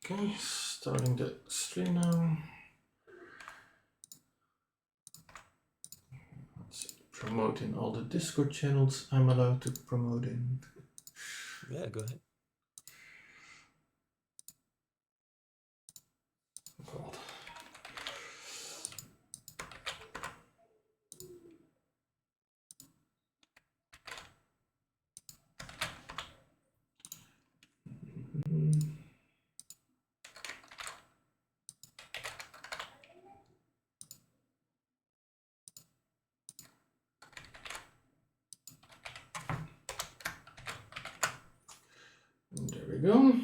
Okay, starting the stream now. Let's promote in all the Discord channels I'm allowed to promote in. Yeah, go ahead. God. There we go.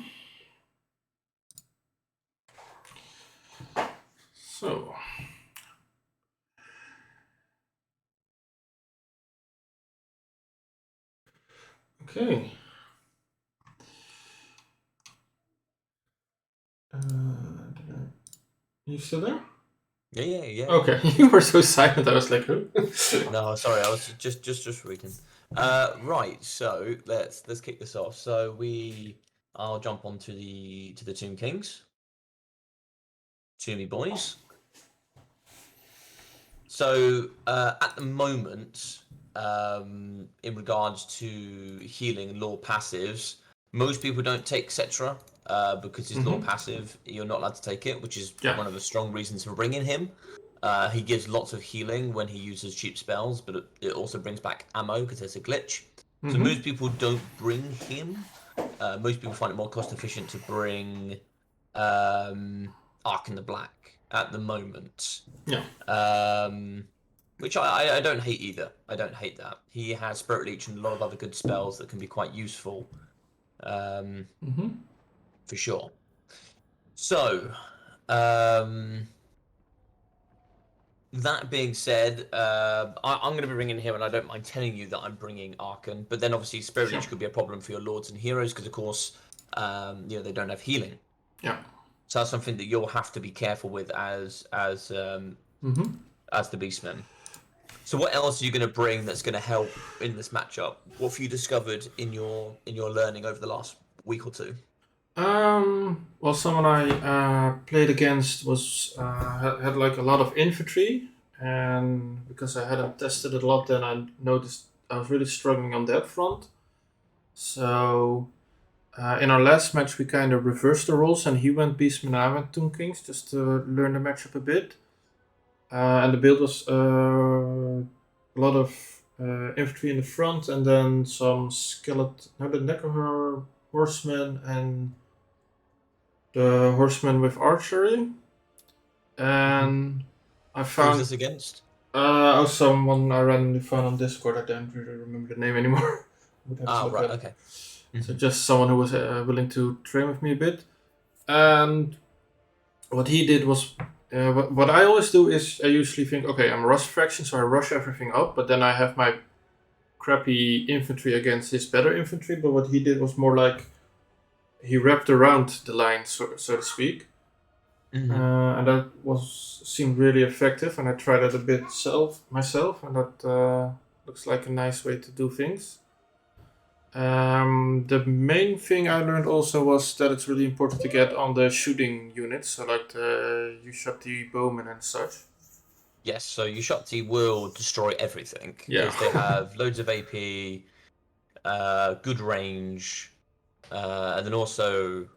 So. Okay. You still there? Yeah. Okay, you were so silent. I was like, who? No, sorry, I was just reading. Right, so let's kick this off. So I'll jump on to the Tomb Kings. Tommy boys. So at the moment, in regards to healing and lore passives, most people don't take Cetra because his lore passive, you're not allowed to take it, which is one of the strong reasons for bringing him. He gives lots of healing when he uses cheap spells, but it also brings back ammo because there's a glitch. So most people don't bring him. Most people find it more cost efficient to bring Ark in the Black at the moment. Yeah. Which I don't hate either. I don't hate that. He has Spirit Leech and a lot of other good spells that can be quite useful. For sure. So, that being said, I'm going to be bringing him, and I don't mind telling you that I'm bringing Arkan. But then obviously Spirit Leech could be a problem for your lords and heroes because, of course, they don't have healing. Yeah. So that's something that you'll have to be careful with as the Beastmen. So what else are you going to bring that's going to help in this matchup? What have you discovered in your learning over the last week or two? Well, someone I played against was had like a lot of infantry, and because I hadn't tested it a lot, then I noticed I was really struggling on that front. So in our last match, we kind of reversed the roles, and he went Beastmen, I went Tomb Kings, just to learn the matchup a bit. And the build was a lot of infantry in the front, and then some skeleton, the Necro horsemen, and the horsemen with archery. And I found. Who's this against? Someone I randomly found on Discord. I don't really remember the name anymore. Right, okay. So just someone who was willing to train with me a bit. And what he did was, what I always do is I usually think, okay, I'm a rush faction, so I rush everything up, but then I have my crappy infantry against his better infantry. But what he did was more like he wrapped around the line, so to speak. And that seemed really effective, and I tried it a bit myself, and that looks like a nice way to do things. The main thing I learned also was that it's really important to get on the shooting units, so like the Ushapti bowmen and such. Yes, so Ushapti will destroy everything because they have loads of AP, good range, and then also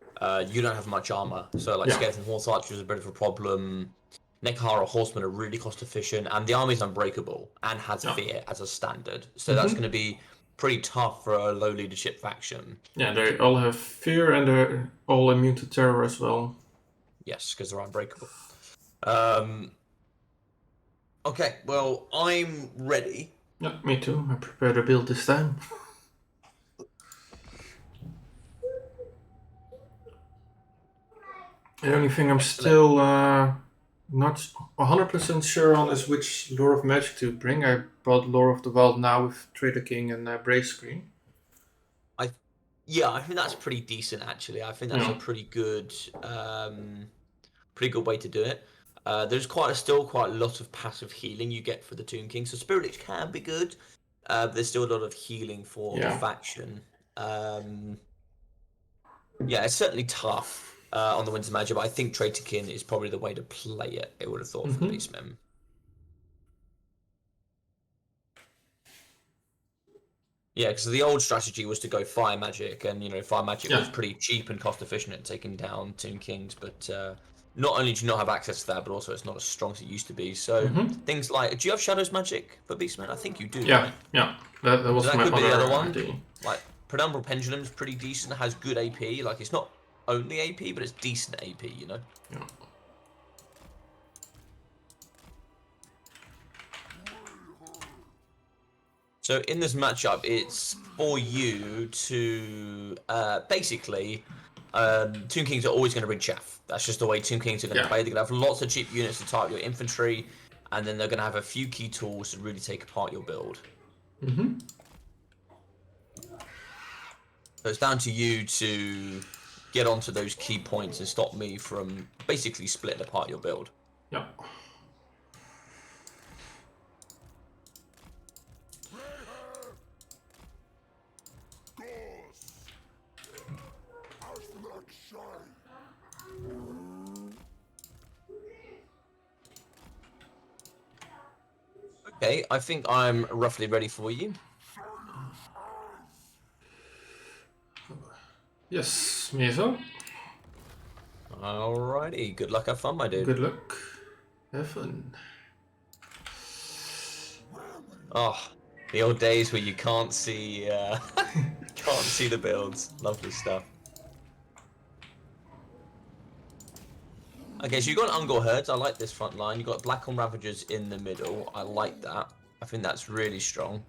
you don't have much armor, so like skeleton horse archers is a bit of a problem. Nekhara horsemen are really cost efficient, and the army's unbreakable and has fear as a standard, so that's going to be pretty tough for a low leadership faction. Yeah, they all have fear, and they're all immune to terror as well. Yes, because they're unbreakable. Okay, well, I'm ready. Yeah, me too. I prepared a build this time. The only thing I'm still not 100% sure on is which Lore of Magic to bring. I brought Lore of the Wild now with Trader King and Brave Screen. I think that's pretty decent actually. I think that's a pretty good way to do it. There's still quite a lot of passive healing you get for the Tomb King, so Spirit Leech can be good. But there's still a lot of healing for the faction. It's certainly tough. on the Winter Magic, but I think Traitor Kin is probably the way to play it. I would have thought for Beastmen. Yeah, because the old strategy was to go Fire Magic, and Fire Magic was pretty cheap and cost efficient at taking down Tomb Kings. But not only do you not have access to that, but also it's not as strong as it used to be. So things like, do you have Shadows Magic for Beastmen? I think you do. Yeah, right? yeah. That was So that my could be the other one. idea. Like Penumbral Pendulum's pretty decent. Has good AP. Like it's not only AP, but it's decent AP. Yeah. So in this matchup, it's for you to basically. Tomb Kings are always going to bring chaff. That's just the way Tomb Kings are going to play. They're going to have lots of cheap units to type your infantry, and then they're going to have a few key tools to really take apart your build. So it's down to you to get onto those key points and stop me from basically splitting apart your build. Yeah. Okay, I think I'm roughly ready for you. Yes, me as well. Alrighty, good luck, have fun, my dude. Good luck. Have fun. Oh, the old days where you can't see, can't see the builds. Lovely stuff. Okay, so you got Ungor Herds. I like this front line. You got Blackhorn Ravagers in the middle. I like that. I think that's really strong.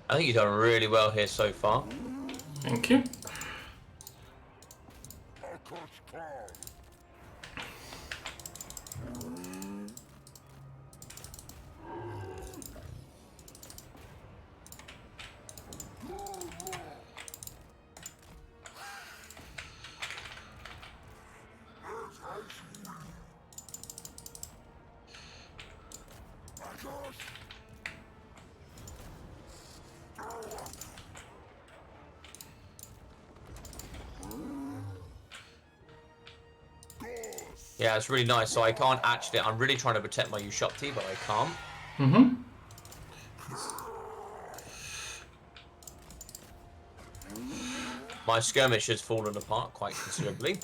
I think you've done really well here so far. Thank you. Yeah, it's really nice. So I can't actually. I'm really trying to protect my Ushopti, but I can't. My skirmish has fallen apart quite considerably.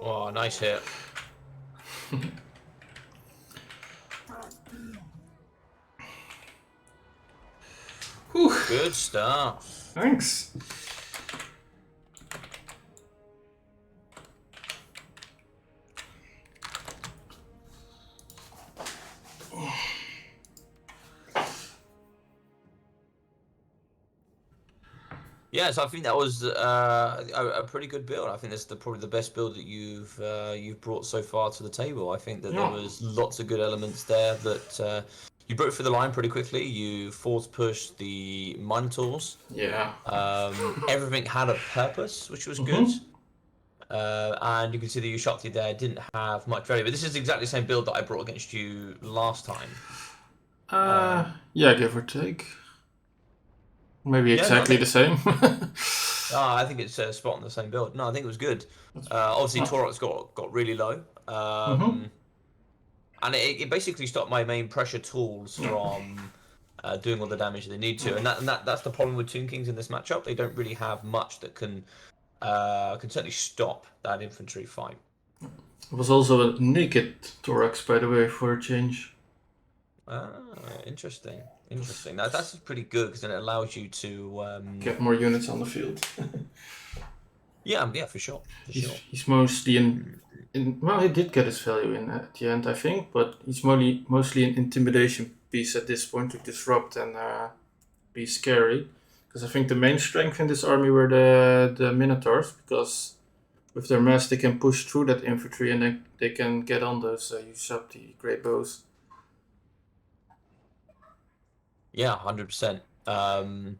Oh, nice hit. Whew. Good stuff. Thanks. Yeah, so I think that was a pretty good build. I think that's probably the best build that you've brought so far to the table. I think that there was lots of good elements there that you broke through the line pretty quickly. You force pushed the Minotaurs. Yeah. Everything had a purpose, which was good. And you can see the Ushakti there didn't have much value, but this is exactly the same build that I brought against you last time. Yeah, give or take. Maybe exactly the same. I think it's spot on the same build. No, I think it was good. Obviously, Torok's got really low. And it basically stopped my main pressure tools from doing all the damage they need to. And that's the problem with Tomb Kings in this matchup. They don't really have much that can certainly stop that infantry fight. It was also a naked Thorax, by the way, for a change. Interesting. That's pretty good because then it allows you to get more units on the field. yeah, for sure. He's mostly well, he did get his value in at the end, I think, but he's mostly an intimidation piece at this point to disrupt and be scary. Because I think the main strength in this army were the Minotaurs, because with their mass they can push through that infantry and then they can get on those Ushakti great bows. Yeah, 100%. And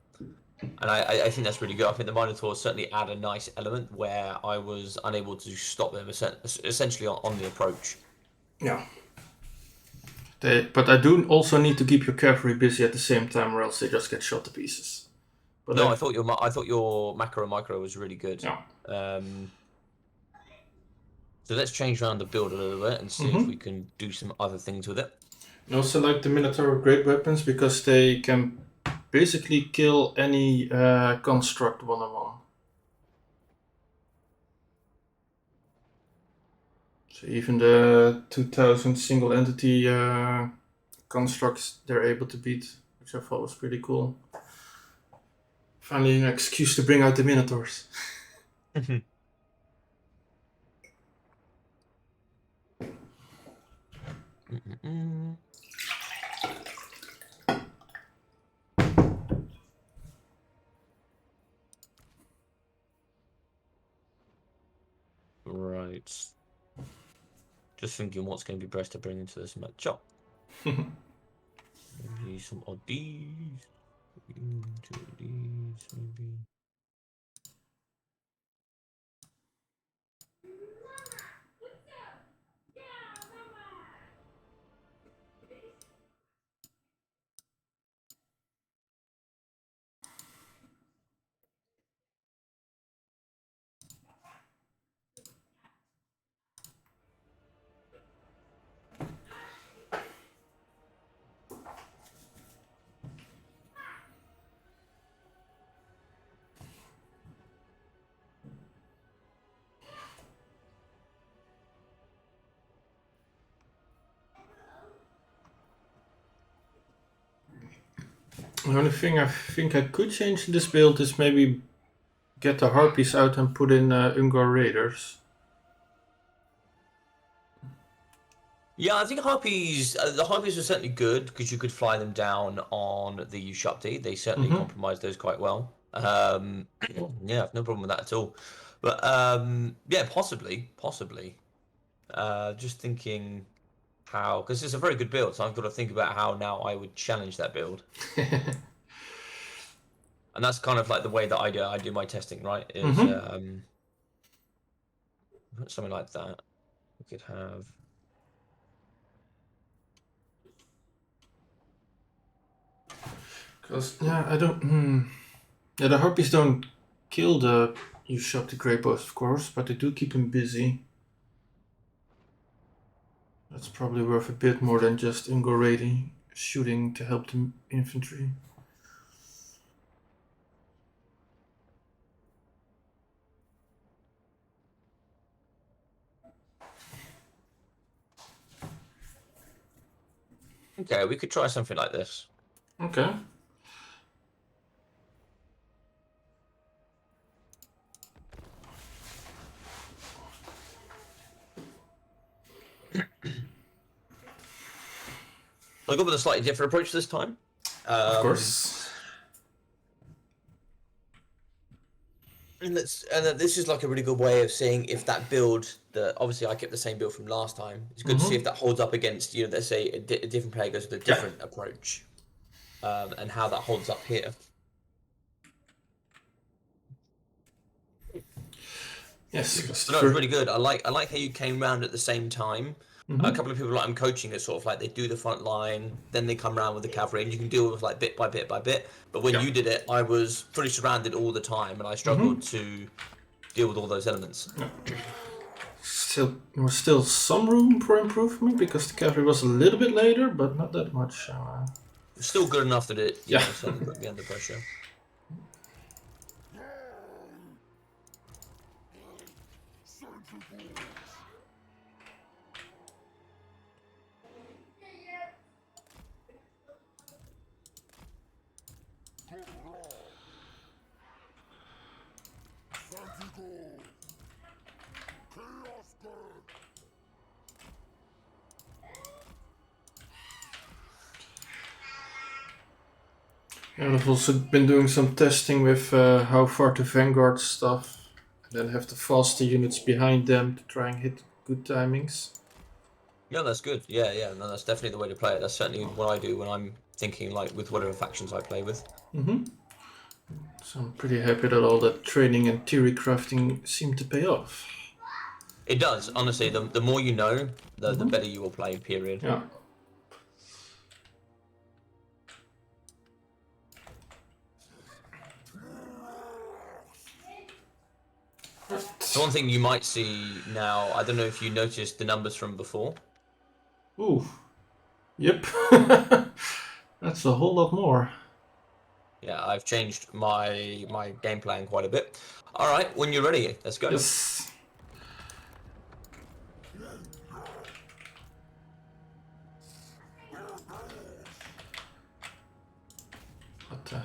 I think that's really good. I think the Minotaurs certainly add a nice element where I was unable to stop them essentially on the approach. Yeah. But I do also need to keep your cavalry busy at the same time, or else they just get shot to pieces. But No, I thought your macro micro was really good. Yeah. So let's change around the build a little bit and see if we can do some other things with it. I also like the Minotaur great weapons because they can basically kill any construct one-on-one. So even the 2000 single entity constructs they're able to beat, which I thought was pretty cool. Finally an excuse to bring out the Minotaurs. Right. Just thinking what's going to be best to bring into this matchup. Maybe some oddies. 2 of these, maybe. The only thing I think I could change in this build is maybe get the Harpies out and put in Ungor Raiders. Yeah, I think Harpies, the Harpies were certainly good because you could fly them down on the Ushupti. They certainly compromised those quite well. Yeah, no problem with that at all. But yeah, possibly. Just thinking how, because it's a very good build, so I've got to think about how now I would challenge that build. And that's kind of like the way that I do my testing, right? Is something like that. We could have. Because yeah, I don't. Yeah, the Harpies don't kill the Ushupti Grey Boss, of course, but they do keep him busy. That's probably worth a bit more than just Ungor shooting to help the infantry. Okay, we could try something like this. Okay. I'll go with a slightly different approach this time. Of course. And this is like a really good way of seeing if that build, that obviously I kept the same build from last time. It's good to see if that holds up against, you know, let's say a different player goes with a different approach, and how that holds up here. Yes, so no, it's really good. I like how you came around at the same time. A couple of people like I'm coaching is sort of like they do the front line, then they come around with the cavalry, and you can deal with like bit by bit by bit. But when you did it, I was fully surrounded all the time, and I struggled to deal with all those elements. There was still some room for improvement because the cavalry was a little bit later, but not that much. Still good enough that it you know, certainly put me under pressure. Yeah, I've also been doing some testing with how far to vanguard stuff, and then have the faster units behind them to try and hit good timings. Yeah, that's good. Yeah, no, that's definitely the way to play it. That's certainly what I do when I'm thinking like with whatever factions I play with. So I'm pretty happy that all that training and theory crafting seemed to pay off. It does, honestly. The more you know, the better you will play. Period. Yeah. So one thing you might see now, I don't know if you noticed the numbers from before. Ooh. Yep. That's a whole lot more. Yeah, I've changed my game plan quite a bit. All right, when you're ready, let's go. Yes. What the?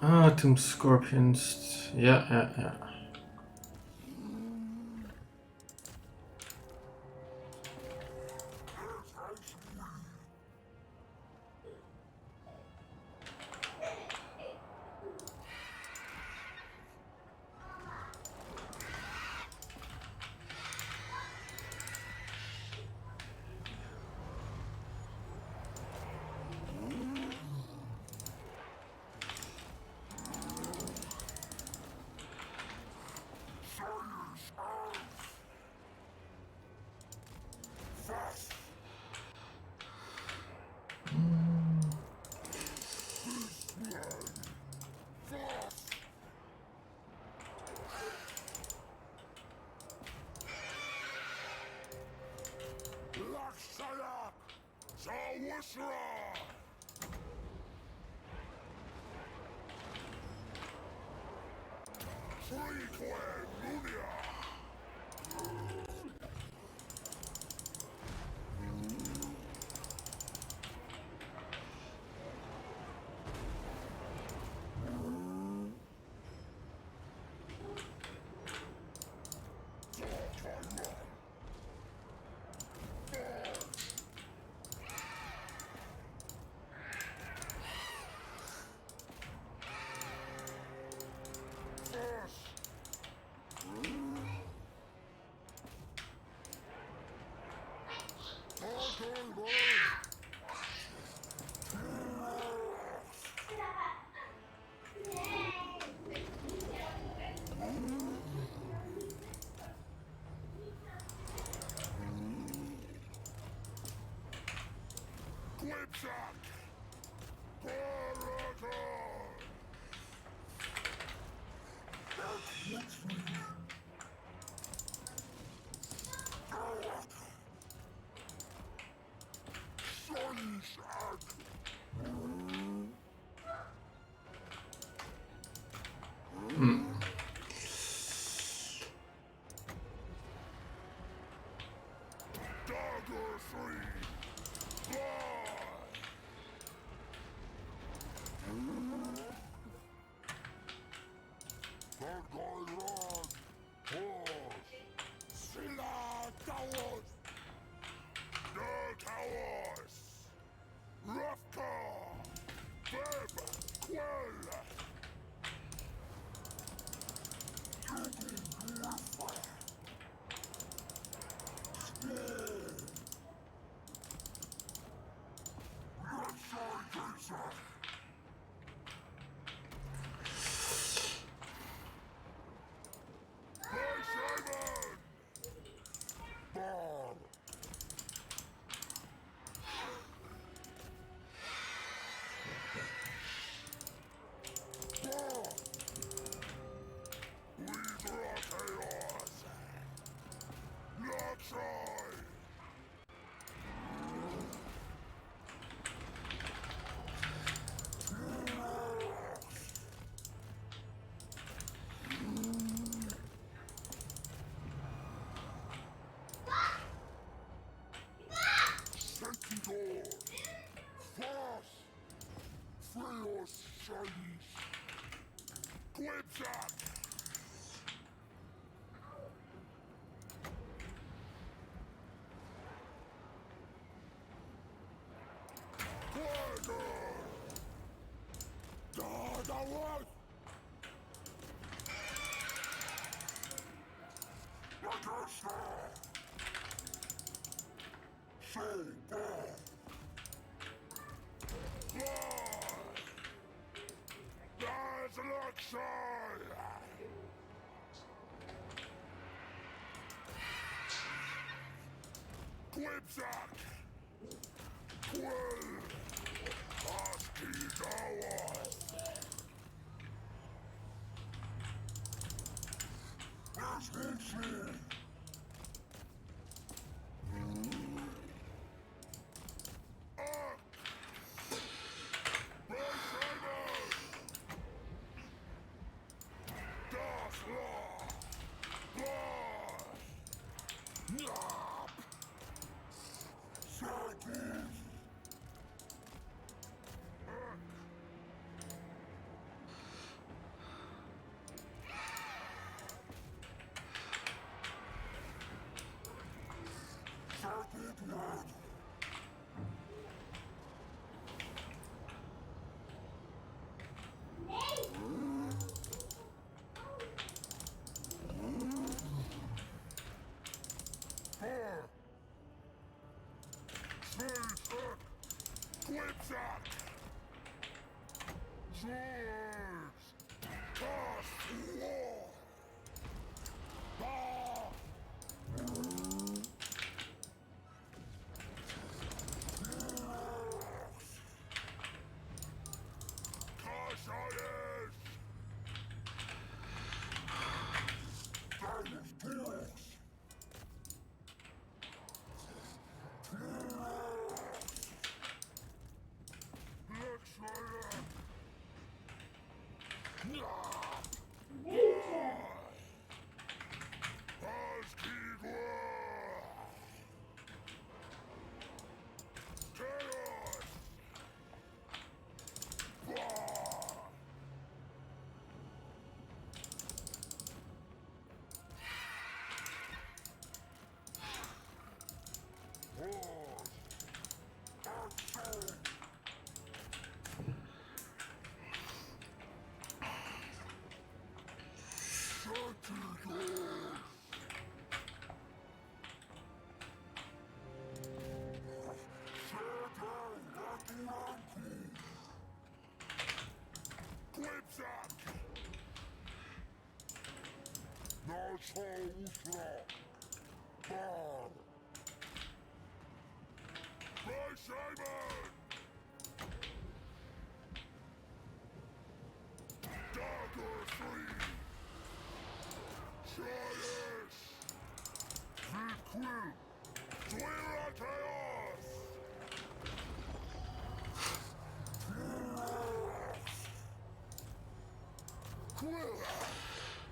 Okay. Tomb scorpions. Yeah.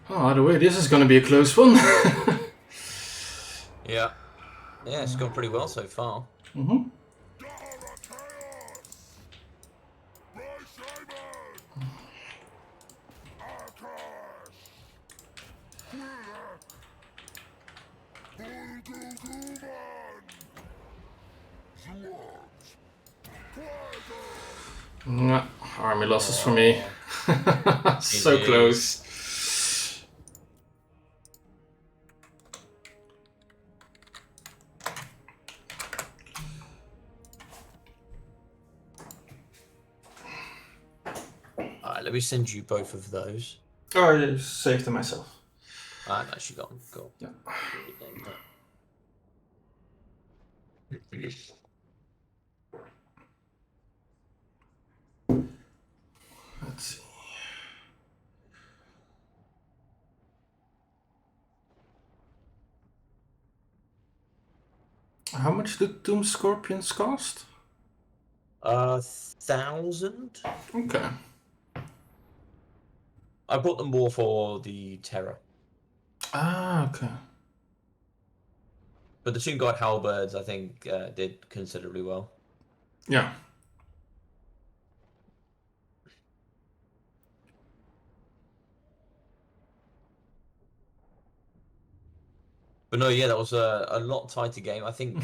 Oh, by the way, this is gonna be a close one. Yeah. Yeah, it's gone pretty well so far. Mm-hmm. Army losses for me. So It close. Alright, let me send you both of those. Oh, I saved them myself. Ah, no, she got them. Cool. Yeah. Let's see. How much do Tomb Scorpions cost? 1,000? Okay. I bought them more for the Terror. Ah, okay. But the Tomb Guard Halberds, I think, did considerably well. Yeah. But no, yeah, that was a lot tighter game. I think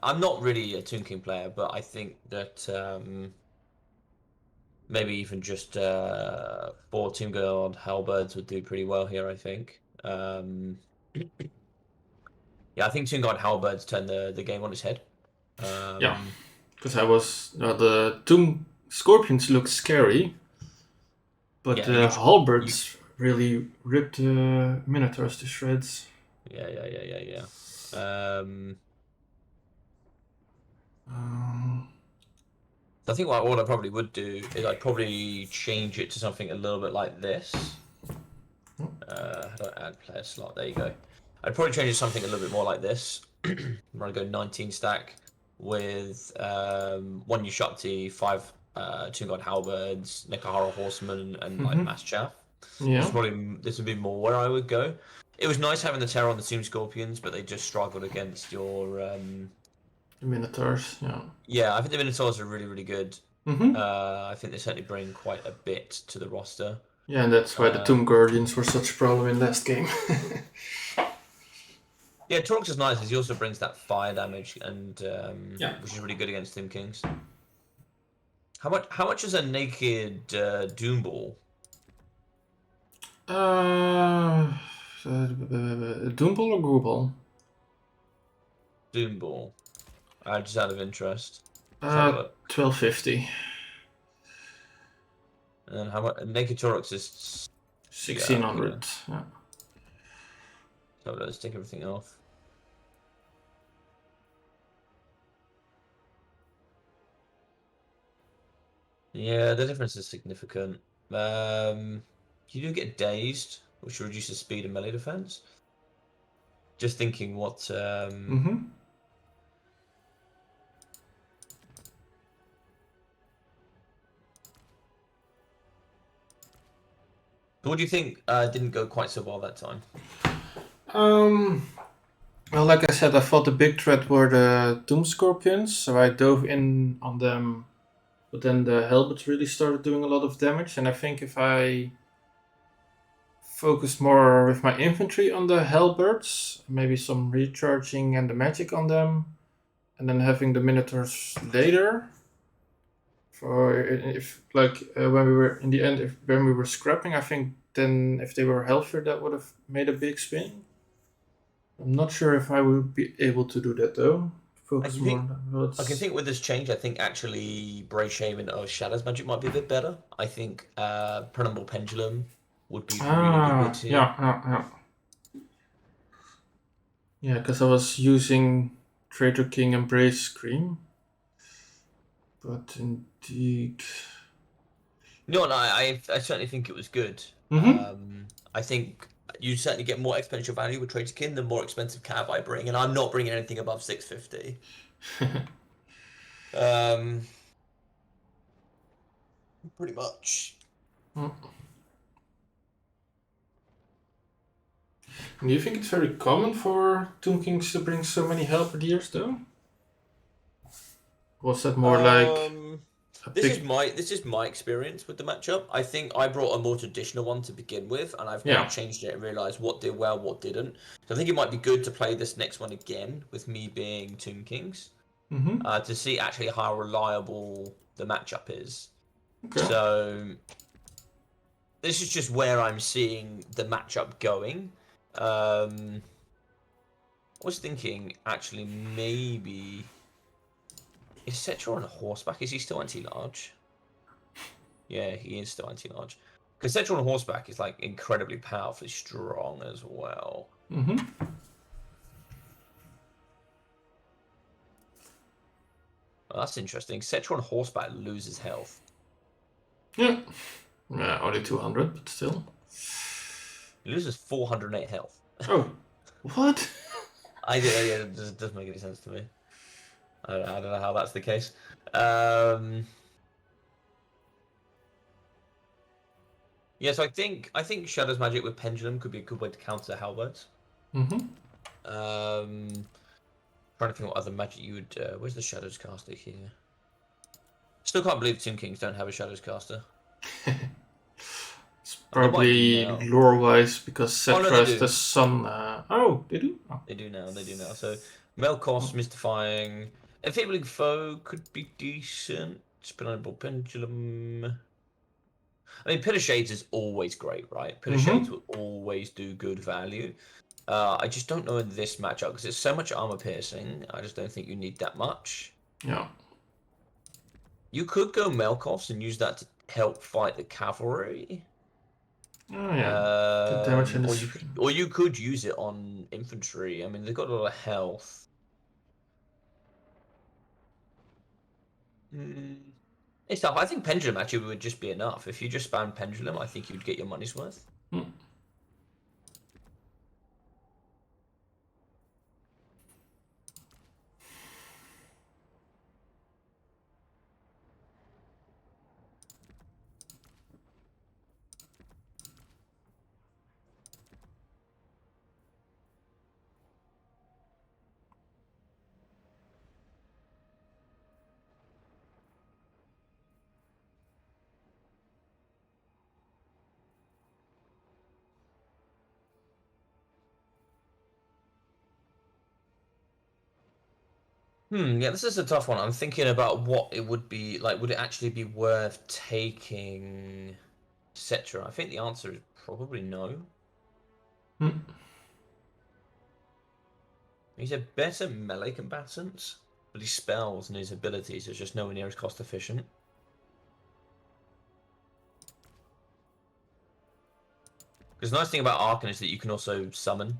I'm not really a Tomb King player, but I think that maybe even just 4 Tomb Guard Halberds would do pretty well here, I think. Yeah, I think Tomb Guard Halberds turned the game on its head. Yeah. Because the Tomb Scorpions look scary, but Yeah, the halberds really ripped the Minotaurs to shreds. Yeah. I think what I probably would do is I'd probably change it to something a little bit like this. How do I add player slot? There you go. I'd probably change it to something a little bit more like this. I'm going to go 19 stack with 1 Ushakti, 5 Tomb Guard Halberds, Nekahara Horsemen, and like Mass Chaff. Yeah. This would be more where I would go. It was nice having the Terror on the Tomb Scorpions, but they just struggled against your The Minotaurs, yeah. Yeah, I think the Minotaurs are really, really good. I think they certainly bring quite a bit to the roster. Yeah, and that's why the Tomb Guardians were such a problem in last game. Yeah, Torx is nice because he also brings that fire damage, and which is really good against Tomb Kings. How much is a naked Doom Ball? Doom Ball or Goo Ball? Doom Ball. Just out of interest. 1250. And how much? Naked Torx is 1600. Yeah. So let's take everything off. Yeah, the difference is significant. You do get dazed, which reduces speed and melee defense. Just thinking what. What do you think didn't go quite so well that time? Well, like I said, I thought the big threat were the Doom Scorpions, so I dove in on them. But then the Helbets really started doing a lot of damage, and I think if I focused more with my infantry on the Halberds, maybe some recharging and the magic on them, and then having the Minotaurs later. For if when we were in the end, when we were scrapping, I think then if they were healthier, that would have made a big swing. I'm not sure if I would be able to do that though. Focus more on that. I can think with this change, I think actually Brave Shaman or Shadow's Magic might be a bit better. I think Preliminary Pendulum would be really good here. Yeah. Yeah, because I was using Traitor King and Brave Scream. But indeed. No, I certainly think it was good. I think you certainly get more exponential value with Traitor King the more expensive cav I bring, and I'm not bringing anything above 650. Pretty much. Do you think it's very common for Tomb Kings to bring so many Halberdiers though? Was that more like this is my experience with the matchup. I think I brought a more traditional one to begin with, and I've now changed it and realized what did well, what didn't. So I think it might be good to play this next one again with me being Tomb Kings to see actually how reliable the matchup is. Okay. So this is just where I'm seeing the matchup going. I was thinking actually maybe. Is Cetra on horseback? Is he still anti-large? Yeah, he is still anti-large. Because Cetra on horseback is like incredibly powerfully strong as well. Oh, that's interesting. Cetra on horseback loses health. Yeah. Yeah, only 200, but still. He loses 408 health. Oh, what? Yeah, it doesn't make any sense to me. I don't know how that's the case. Yeah, so I think Shadow's Magic with Pendulum could be a good way to counter Halberds. Trying to think what other magic you would. Where's the Shadows caster here? Still can't believe Tomb Kings don't have a Shadows caster. It's probably lore-wise because Cetra is the sun. They do? Oh. They do now. So Melkos, Mystifying. Enfeebling Foe could be decent. Spinable Pendulum. I mean, Pillar Shades is always great, right? Pillar Shades will always do good value. I just don't know in this matchup because it's so much armor piercing. I just don't think you need that much. Yeah. You could go Melkos and use that to help fight the cavalry. Oh yeah. Damage in or you could use it on infantry. I mean, they've got a lot of health. It's tough. I think Pendulum actually would just be enough. If you just spam Pendulum, I think you'd get your money's worth. Yeah, this is a tough one. I'm thinking about what it would be like. Would it actually be worth taking Cetra? I think the answer is probably no. He's a better melee combatant, but But his spells and his abilities are just nowhere near as cost efficient. Because the nice thing about Arcan is that you can also summon.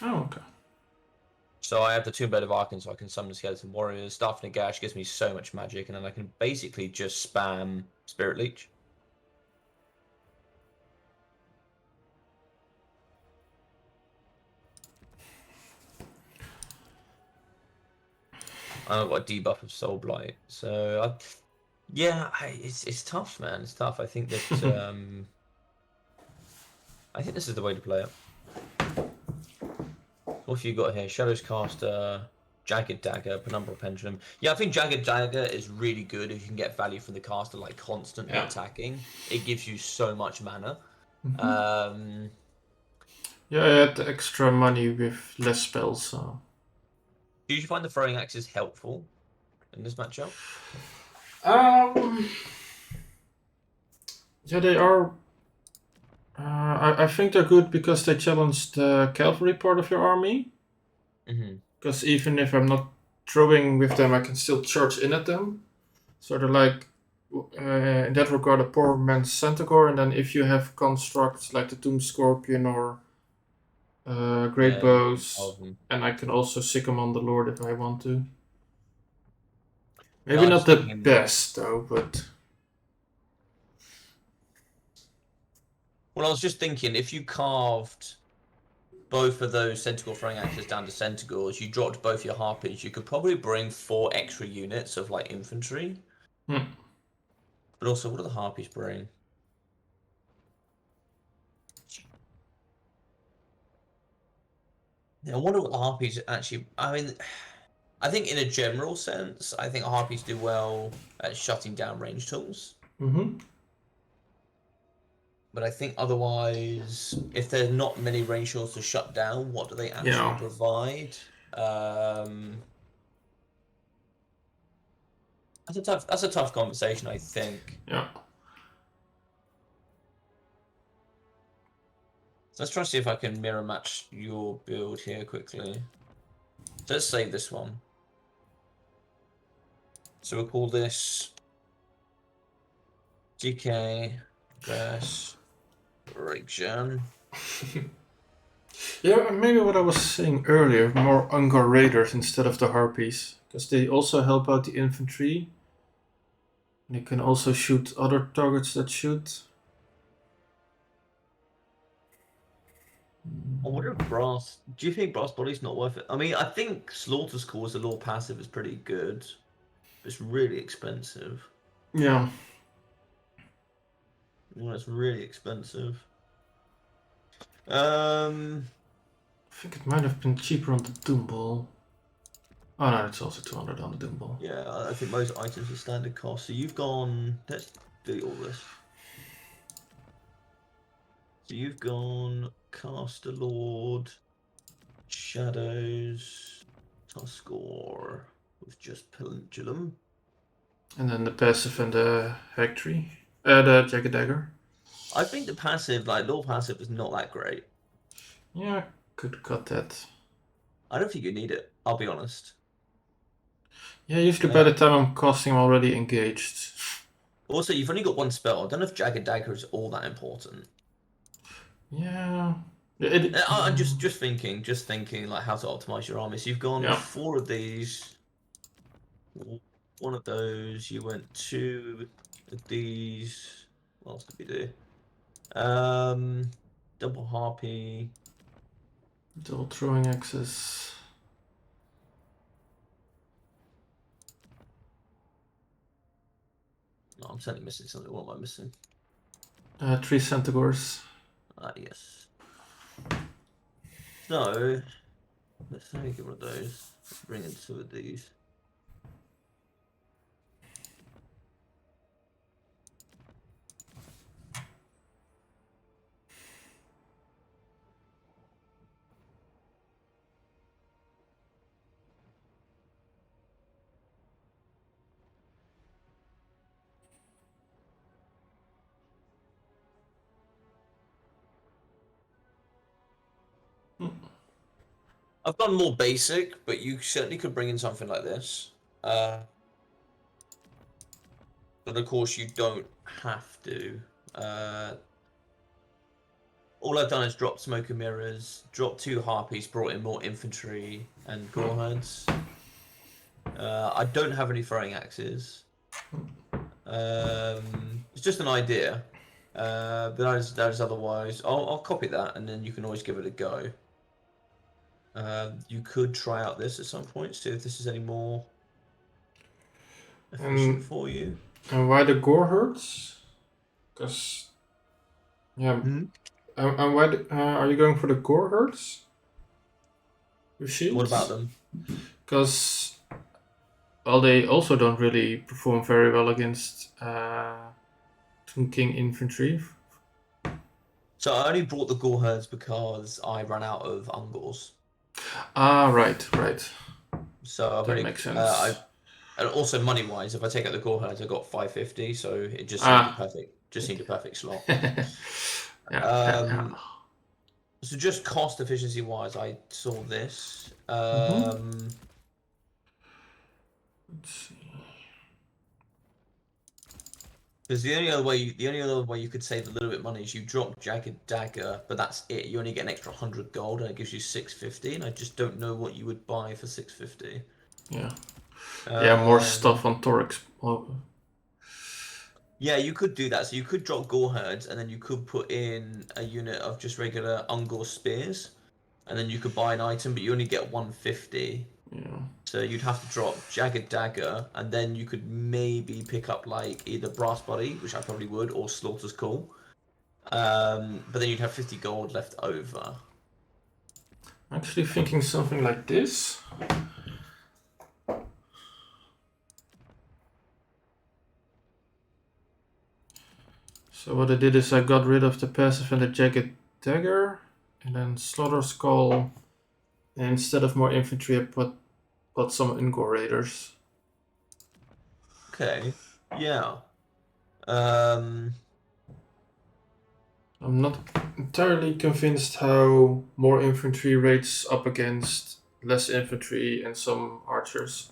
Oh, okay. So I have the Tomb of Arcan, so I can summon Skeleton Warriors. Staff Nagash gives me so much magic, and then I can basically just spam Spirit Leech. I've got a debuff of Soul Blight, so it's tough, man. It's tough. I think that I think this is the way to play it. What have you got here? Shadows Caster, Jagged Dagger, Penumbral Pendulum. Yeah, I think Jagged Dagger is really good if you can get value from the caster, like constantly attacking. It gives you so much mana. Yeah, I had extra money with less spells, so. Do you find the throwing axes helpful in this matchup? Yeah, they are. I think they're good because they challenge the cavalry part of your army. Because even if I'm not throwing with them, I can still charge in at them. So they're like, in that regard, a poor man's Centaur. And then if you have constructs like the Tomb Scorpion or Great Bows, and I can also sick them on the Lord if I want to. Maybe not the best though, but. Well, I was just thinking, if you carved both of those Centaur throwing axes down to Centaurs, you dropped both your Harpies, you could probably bring 4 extra units of like infantry. But also, what do the Harpies bring? Yeah, I wonder what the Harpies actually. I mean, I think in a general sense, I think Harpies do well at shutting down range tools. But I think otherwise, if there's not many range tools to shut down, what do they actually provide? That's a tough conversation, I think. Yeah. So let's try to see if I can mirror match your build here quickly. So let's save this one. So we'll call this GK versus Rekijan. Yeah, maybe what I was saying earlier, more Ungar Raiders instead of the Harpies. Because they also help out the infantry. And they can also shoot other targets that shoot. I wonder if Brass... Do you think Brass Body's not worth it? I mean, I think Slaughter's Call as a law passive is pretty good. It's really expensive. Yeah. Well, it's really expensive. I think it might have been cheaper on the Doom Ball. Oh no, it's also 200 on the Doom Ball. Yeah, I think most items are standard cost. So you've gone... Let's do all this. So you've gone Caster Lord, Shadows, Tuskor with just Pendulum. And then the passive and the Factory. The Jagged Dagger. I think the passive, like Lord passive, is not that great. Yeah, could cut that. I don't think you need it, I'll be honest. Yeah, usually by the time I'm casting, I'm already engaged. Also, you've only got one spell. I don't know if Jagged Dagger is all that important. Yeah. I'm just thinking like how to optimize your army. So you've gone 4 of these, 1 of those. You went 2 of these. What else did we do? Double Harpy. Double throwing axes. No, I'm certainly missing something. What am I missing? 3 Centaurs. Ah, yes. So, let's get rid of those. Let's bring in 2 of these. I've gone more basic, but you certainly could bring in something like this. But of course, you don't have to. All I've done is drop smoke and mirrors, drop 2 harpies, brought in more infantry and gore herds. I don't have any throwing axes. It's just an idea. But that is otherwise. I'll copy that, and then you can always give it a go. You could try out this at some point, see if this is any more efficient for you. And why the gore herds? Because yeah. And why are you going for the gore herds? Your shields? What about them? Because they also don't really perform very well against Tomb King infantry. So I only brought the gore herds because I ran out of Ungors. Ah, right. So that makes sense. And also money wise, if I take out the gore herds, I got 550, so it just seemed a perfect slot. Yeah. So just cost efficiency wise, I saw this. Let's see. Because the only other way you could save a little bit of money is you drop Jagged Dagger, but that's it. You only get an extra 100 gold, and it gives you 650. And I just don't know what you would buy for 650. Yeah. More stuff on Torix. Yeah, you could do that. So you could drop gore herds, and then you could put in a unit of just regular Ungor spears, and then you could buy an item, but you only get 150. Yeah. So you'd have to drop Jagged Dagger, and then you could maybe pick up like either Brass Body, which I probably would, or Slaughter's Call. But then you'd have 50 gold left over. I'm actually thinking something like this. So what I did is I got rid of the passive and the Jagged Dagger, and then Slaughter's Skull, and instead of more infantry I put some Ungor Raiders. Okay, yeah. I'm not entirely convinced how more infantry rates up against less infantry and some archers.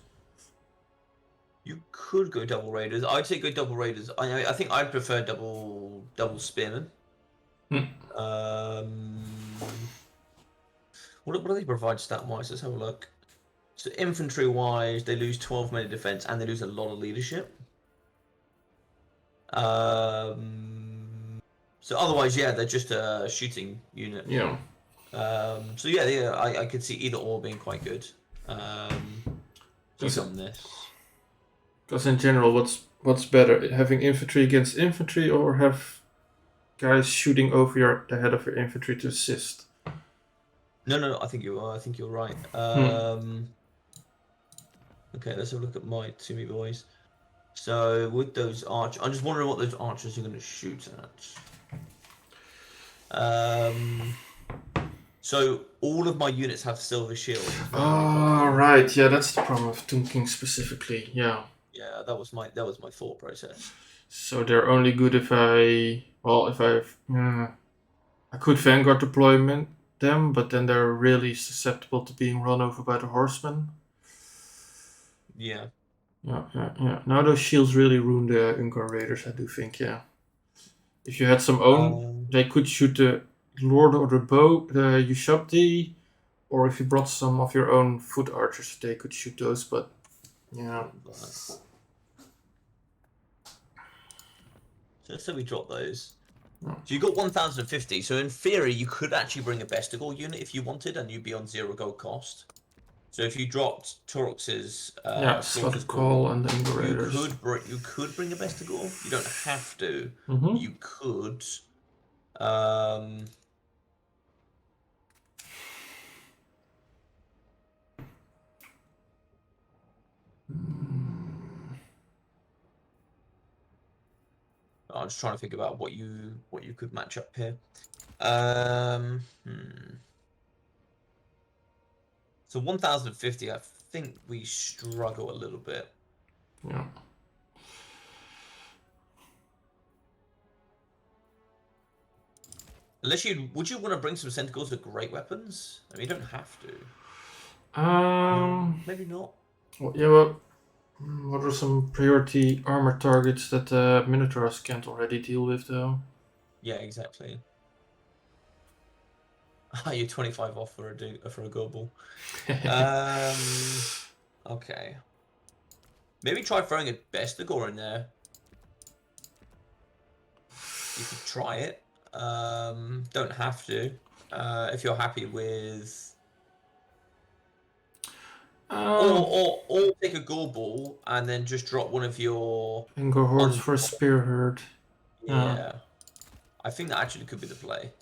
You could go double raiders. I'd say go double raiders. I think I'd prefer double spearmen. What do they provide stat wise? Let's have a look. So infantry wise, they lose 12 melee defense and they lose a lot of leadership. So otherwise, yeah, they're just a shooting unit. Yeah. So yeah, I could see either or being quite good. Just on this. Because in general, what's better, having infantry against infantry, or have guys shooting over the head of your infantry to assist? No, I think you're right. Okay, let's have a look at my Timmy boys. So with those archers, I'm just wondering what those archers are going to shoot at. So all of my units have silver shields. Oh, right. Yeah, that's the problem of Tomb King specifically. Yeah. Yeah, that was my thought process. So they're only good if I could Vanguard deployment them, but then they're really susceptible to being run over by the horsemen. Yeah. Yeah. Now those shields really ruin the Ungor Raiders, I do think, yeah. If you had some own, they could shoot the Lord or the Bow, the Ushabti, or if you brought some of your own foot archers, they could shoot those, but yeah. So we drop those. Oh. So you got 1,050. So in theory, you could actually bring a Bestigor unit if you wanted, and you'd be on 0 gold cost. So if you dropped Torox's Slaughter's Call and the Ungor Raiders, you could bring a Bestigor. You don't have to. Mm-hmm. You could. I'm just trying to think about what you could match up here. So 1,050, I think we struggle a little bit. Yeah. Unless would you want to bring some Centaurs with great weapons? I mean, you don't have to. Maybe not. Well, yeah, well, what are some priority armor targets that Minotaurs can't already deal with, though? Yeah, exactly. You're 25 off for a gobble. Okay. Maybe try throwing a Bestigor in there. You could try it. Don't have to. If you're happy with, or take a Gorball and then just drop one of your. And go hordes for a spear herd. Yeah, I think that actually could be the play.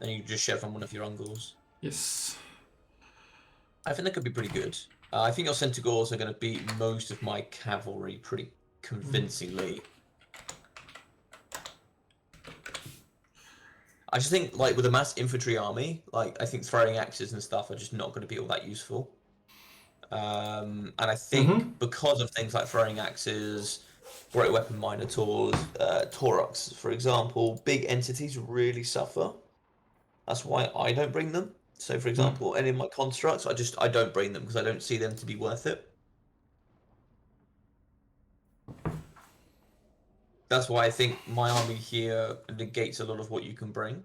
Then you just shove on one of your uncles. Yes. I think that could be pretty good. I think your Centaurs are going to beat most of my cavalry pretty convincingly. I just think, like, with a mass infantry army, like, I think throwing axes and stuff are just not going to be all that useful. And I think because of things like throwing axes, great weapon minotaurs, Taurox, for example, big entities really suffer. That's why I don't bring them. So, for example, any of my constructs, I don't bring them because I don't see them to be worth it. That's why I think my army here negates a lot of what you can bring.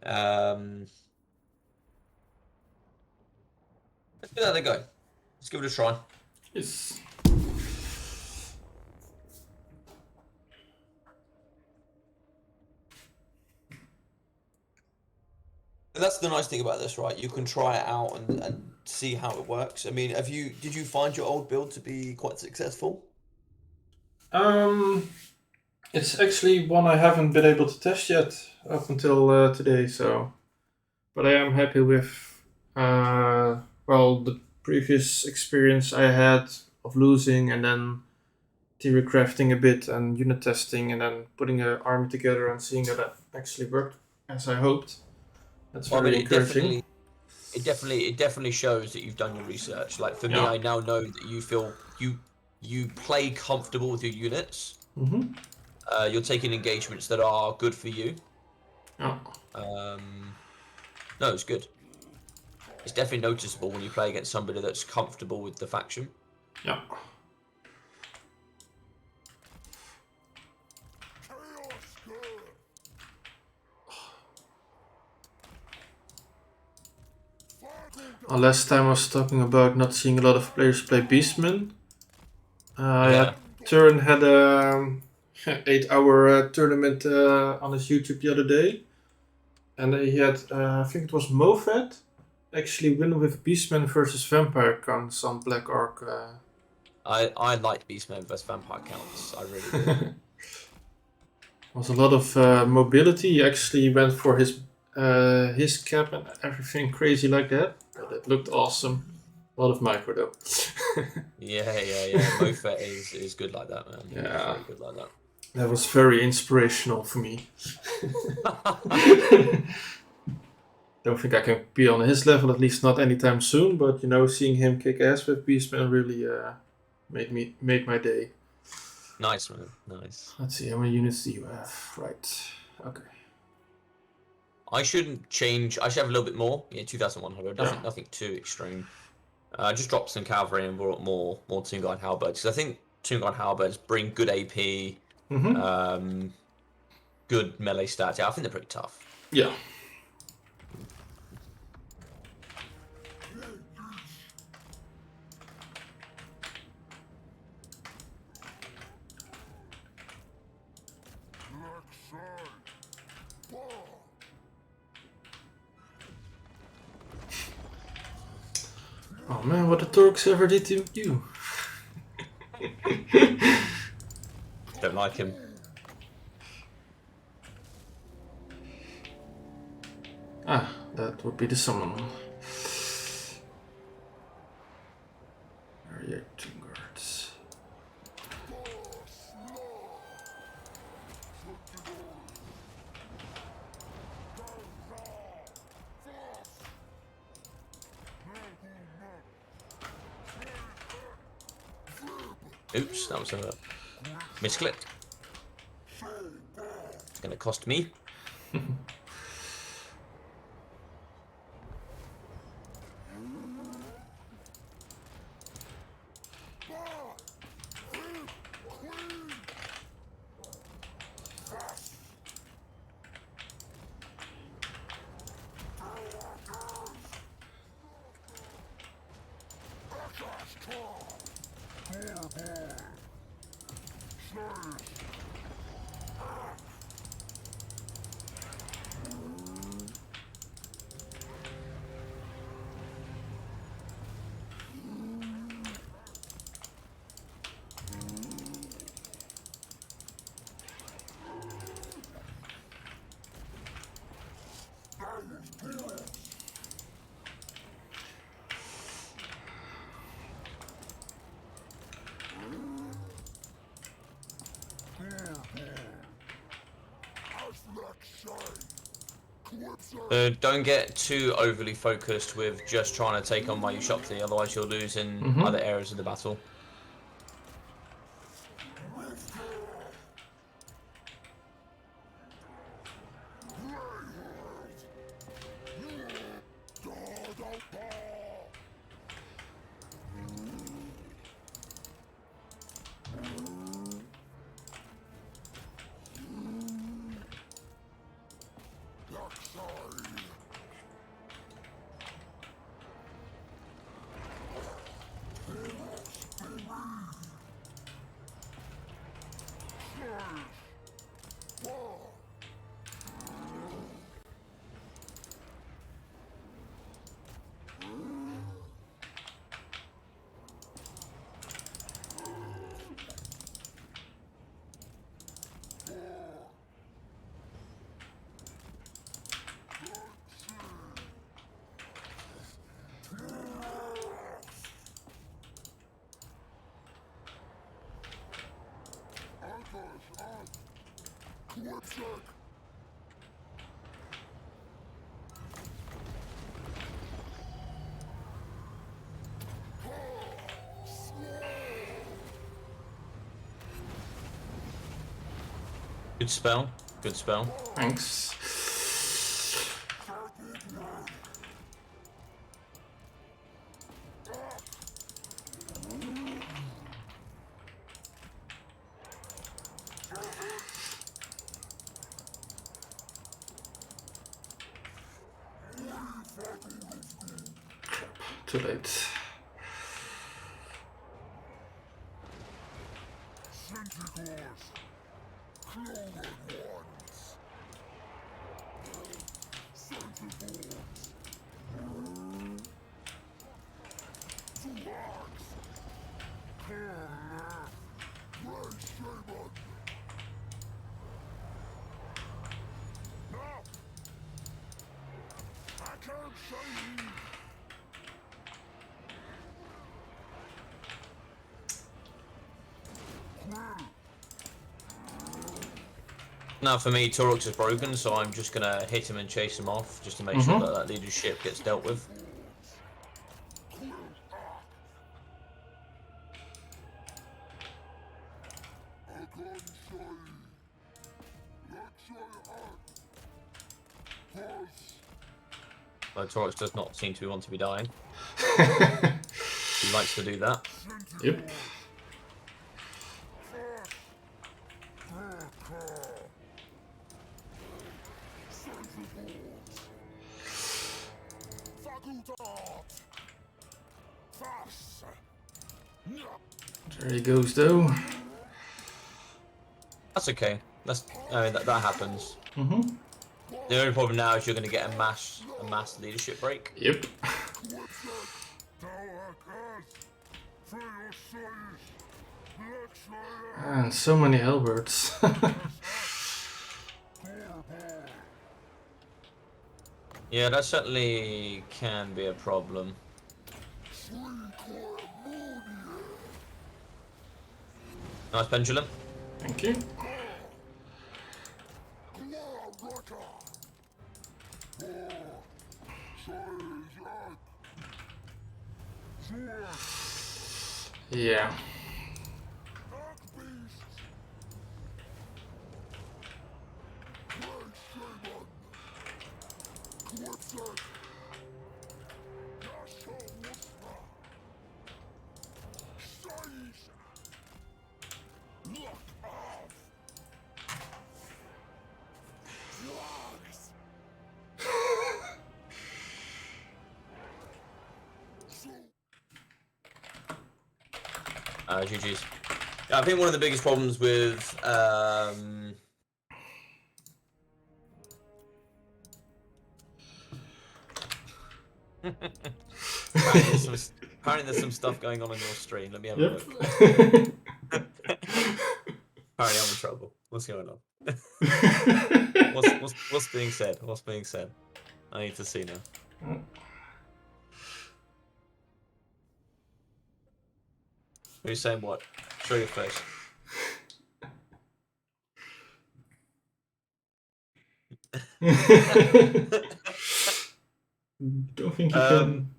Let's give that a go. Let's give it a try. Yes. And that's the nice thing about this, right? You can try it out and see how it works. I mean, did you find your old build to be quite successful? It's actually one I haven't been able to test yet up until today. So, but I am happy with the previous experience I had of losing and then theory crafting a bit and unit testing and then putting an army together and seeing that it actually worked as I hoped. That's very encouraging. It definitely shows that you've done your research. Like for me, I now know that you feel you play comfortable with your units. Mm-hmm. You're taking engagements that are good for you. Yeah. No, it's good. It's definitely noticeable when you play against somebody that's comfortable with the faction. Yeah. Last time I was talking about not seeing a lot of players play Beastmen. Turin had a 8-hour tournament on his YouTube the other day. And he had, I think it was Mofet, actually win with Beastmen versus Vampire counts on Black Ark. I like Beastmen versus Vampire counts. I really do. There was a lot of mobility. He actually went for his cap and everything crazy like that. But it looked awesome. A lot of micro though. yeah. Mofet is good like that, man. Yeah. Very good like that. That was very inspirational for me. Don't think I can be on his level, at least not anytime soon. But seeing him kick ass with Beastman really made my day. Nice, man. Nice. Let's see, how many units do you have? Right. Okay. I shouldn't change. I should have a little bit more. Yeah, 2,100. Nothing too extreme. Just drop some cavalry and brought more Tomb Guard halberds. Because I think Tomb Guard halberds bring good AP, good melee stats. Yeah, I think they're pretty tough. Yeah. Oh man, what the Turks ever did to you? Don't like him. That would be the summon. Area Tomb Guards. Oops, that was a misclick. It's going to cost me. Don't get too overly focused with just trying to take on my Ushopti, otherwise you'll lose in other areas of the battle. Good spell. Good spell. Thanks. Too late. Now for me, Torux is broken, so I'm just gonna hit him and chase him off, just to make sure that that leadership gets dealt with. Torux does not seem to want to be dying. He likes to do that. Yep. There he goes, though. That's okay. I mean, that happens. The only problem now is you're going to get a mass leadership break. Yep. And so many halberds. Yeah, that certainly can be a problem. Nice pendulum. Thank you. Yeah. GG's. Yeah, I think one of the biggest problems with apparently there's some stuff going on your stream. Let me have a look. Apparently I'm in trouble. What's going on? What's being said? What's being said? I need to see now. Who's saying what? Show your face. Don't think you can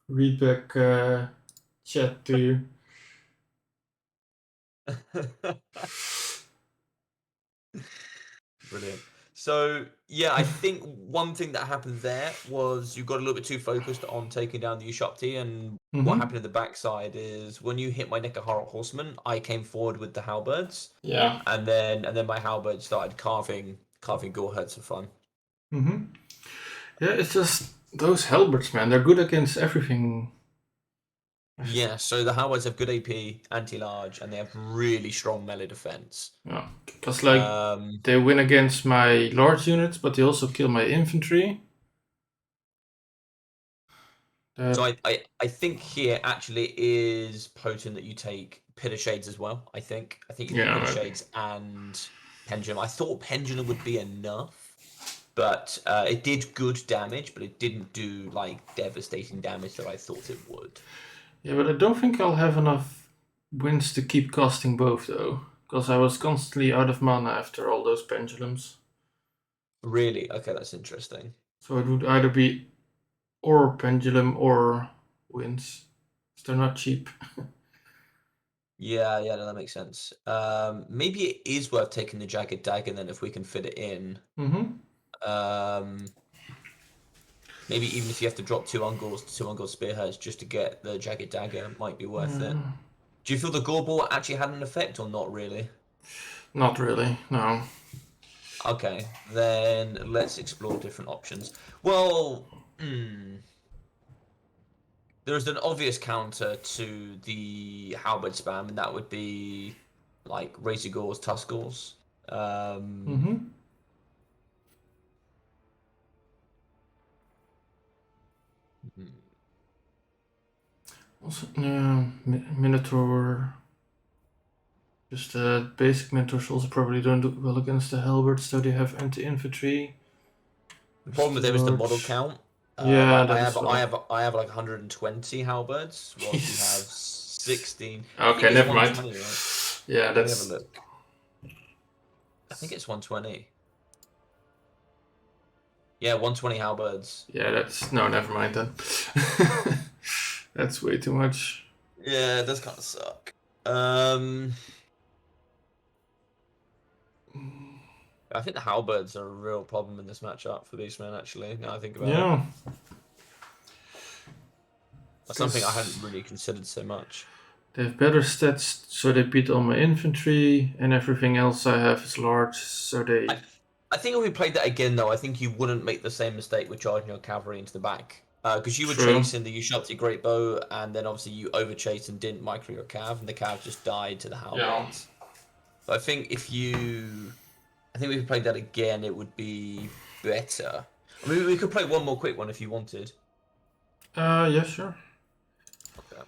read back chat, do you? Brilliant. So yeah, I think one thing that happened there was you got a little bit too focused on taking down the Ushapti, and what happened in the backside is when you hit my Nekahara horseman, I came forward with the halberds. Yeah. And then my halberd started carving goreheads for fun. Yeah, it's just those halberds, man. They're good against everything. Yeah, so the halberds have good AP, anti-large, and they have really strong melee defense. Yeah, because like they win against my large units, but they also kill my infantry. So I think here actually is potent that you take Pit of Shades as well. I think you take Pit of Shades and Pendulum. I thought Pendulum would be enough, but it did good damage, but it didn't do like devastating damage that I thought it would. Yeah, but I don't think I'll have enough wins to keep casting both though, because I was constantly out of mana after all those pendulums. Really? Okay, that's interesting. So it would either be or pendulum or wins. They're not cheap. Yeah, that makes sense. Maybe it is worth taking the Jagged Dagger then if we can fit it in. Maybe even if you have to drop two Ungor Spearheads just to get the Jagged Dagger, might be worth it. Do you feel the Gore Ball actually had an effect or not really? Not really, no. Okay, then let's explore different options. Well, there's an obvious counter to the halberd spam, and that would be like Razor Gores, Tuskgors. Also, Minotaur. Just basic Minotaurs also probably don't do well against the halberds, so they have anti-infantry. The problem with them is the model count. Yeah, I have like 120 halberds, whilst you have 16. Okay, never mind. Right? Yeah, that's. Let me have a look. I think it's 120. Yeah, 120 halberds. Yeah, that's never mind then. That's way too much. Yeah, it does kind of suck. I think the halberds are a real problem in this matchup for Beastmen, actually, now I think about it. That's something I hadn't really considered so much. They have better stats, so they beat all my infantry, and everything else I have is large, so they... I think if we played that again, though, I think you wouldn't make the same mistake with charging your cavalry into the back. Because you were chasing the Ushapti Great Bow, and then obviously you over-chased and didn't micro your cav, and the cav just died to the halberds. But I think if we played that again, it would be better. I mean, we could play one more quick one if you wanted. Yeah, sure. Okay.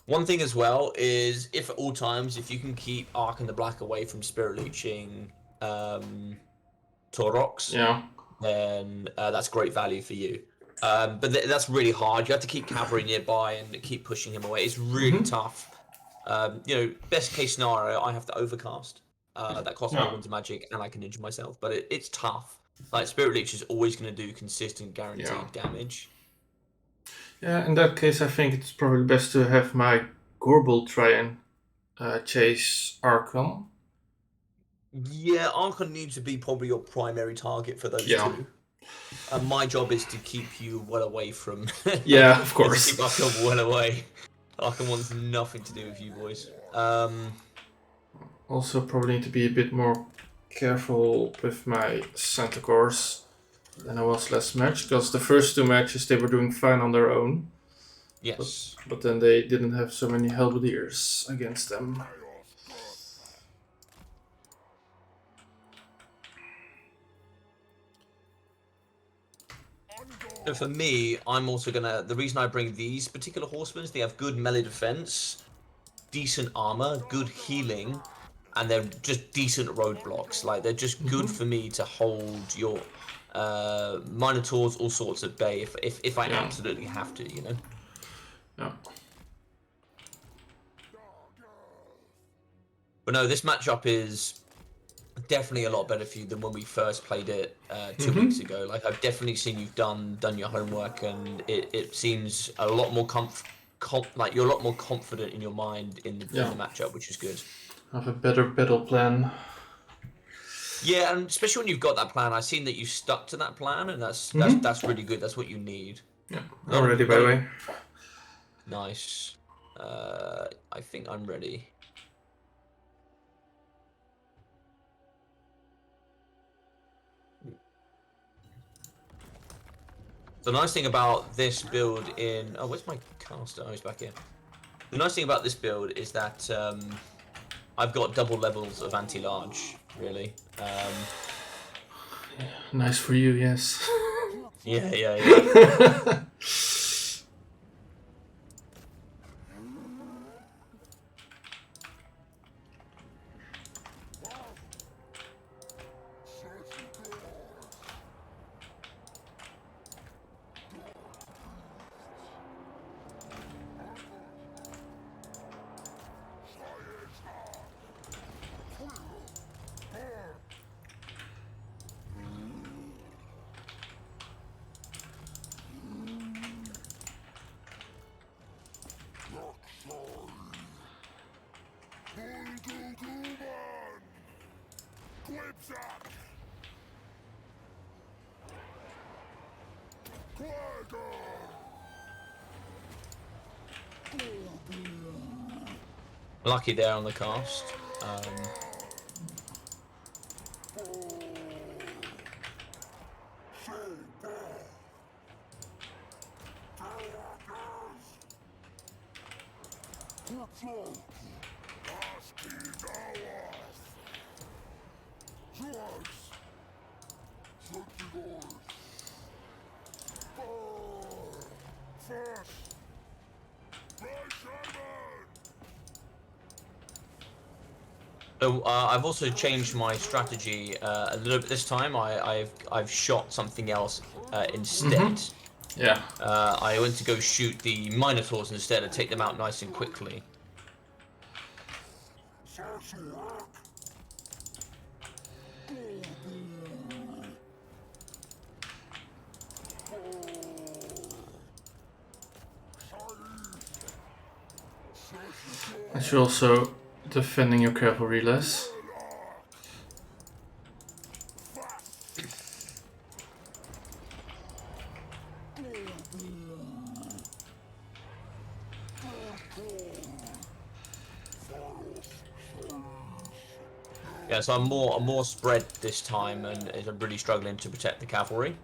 One thing as well is, if at all times, if you can keep Ark and the Black away from Spirit Leeching Taurox, then that's great value for you. But that's really hard. You have to keep cavalry nearby and keep pushing him away. It's really tough. Best case scenario, I have to overcast. That costs me winter magic, and I can injure myself. But it's tough. Like, Spirit Leech is always going to do consistent, guaranteed damage. Yeah, in that case, I think it's probably best to have my Gorbel try and chase Archon. Yeah, Archon needs to be probably your primary target for those two. My job is to keep you well away from. Yeah, of To course. keep Arkham well away. Arkham wants nothing to do with you boys. Also, probably need to be a bit more careful with my Centaurs than I was last match, because the first 2 matches they were doing fine on their own. Yes. But then they didn't have so many halberdiers against them. So for me, I'm also gonna. The reason I bring these particular horsemen is they have good melee defense, decent armor, good healing, and they're just decent roadblocks. Like they're just good for me to hold your Minotaurs, all sorts at bay if I absolutely have to, you know. Yeah. But no, this matchup is definitely a lot better for you than when we first played it 2 weeks ago. Like I've definitely seen you've done your homework, and it seems a lot more like you're a lot more confident in your mind in the matchup, which is good. I have a better battle plan. Yeah, and especially when you've got that plan, I've seen that you stuck to that plan, and that's really good. That's what you need. Yeah, I'm ready, by the way. Nice. I think I'm ready. The nice thing about this build in... Oh, where's my caster? Oh, he's back here. The nice thing about this build is that I've got double levels of anti-large, really. Nice for you, yes. Yeah. Lucky there on the cast. So I've also changed my strategy a little bit this time. I've shot something else instead. Yeah. I went to go shoot the Minotaurs instead and take them out nice and quickly. And you're also defending your cavalry less. Yeah, so I'm more spread this time, and I'm really struggling to protect the cavalry.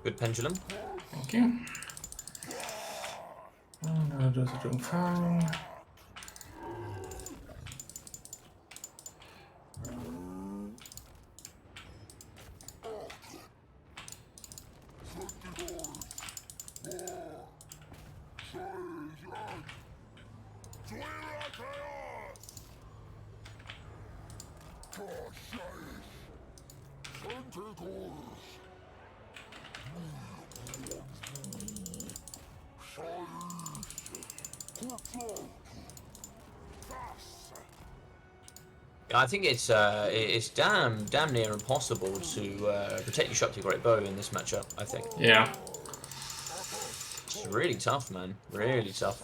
Good pendulum. Thank you. No, those are doing fine. I think it's damn near impossible to protect your shot to great bow in this matchup. I think Yeah. it's really tough, man. Really tough.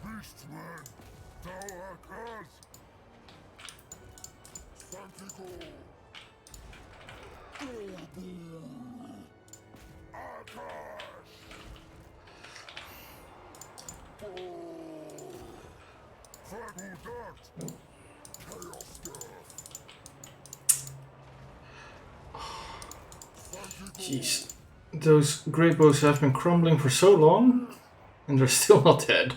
Beastmen, tower curse. Jeez. Those great bows have been crumbling for so long, and they're still not dead.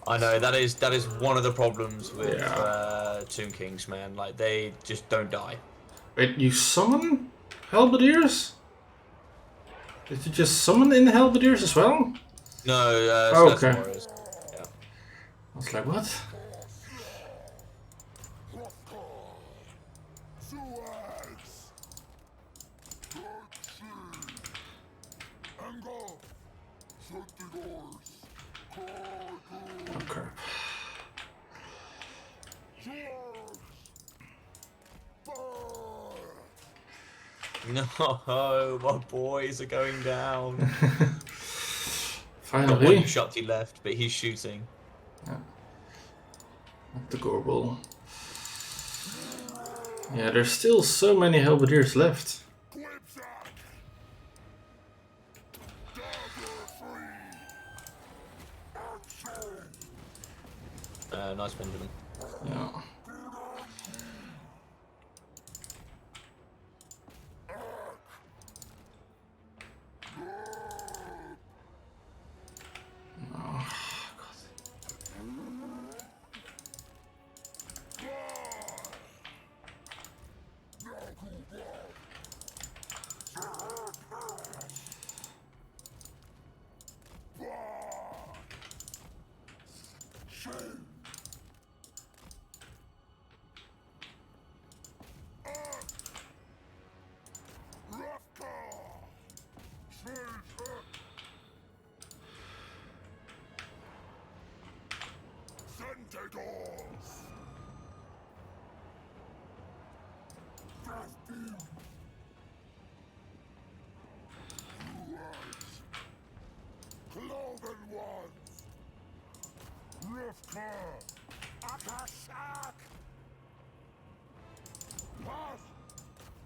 I know that is one of the problems with Yeah. Tomb Kings, man. Like they just don't die. Wait, you summon halberdiers? Did you just summon in the halberdiers as well? No, Oh, skeleton okay. warriors. Yeah. I was like, what? Oh crap. No, my boys are going down. Got one Finally. shotty left, but he's shooting. Yeah. Not the Gorbel. Yeah, there's still so many halberdiers left. Nice Benjamin. Yeah.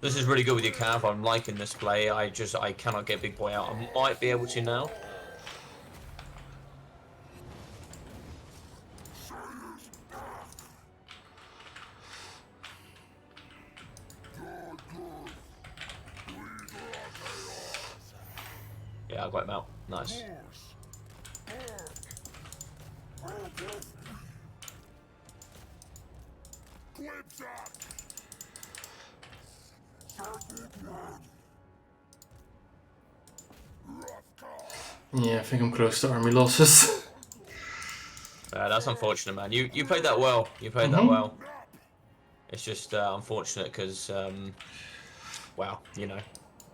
This is really good with your cav. I'm liking this play. I cannot get big boy out. I might be able to now. Yeah, I got him out. Nice. Yeah, I think I'm close to army losses. That's unfortunate, man. You played that well. You played that well. It's just unfortunate because, well, you know,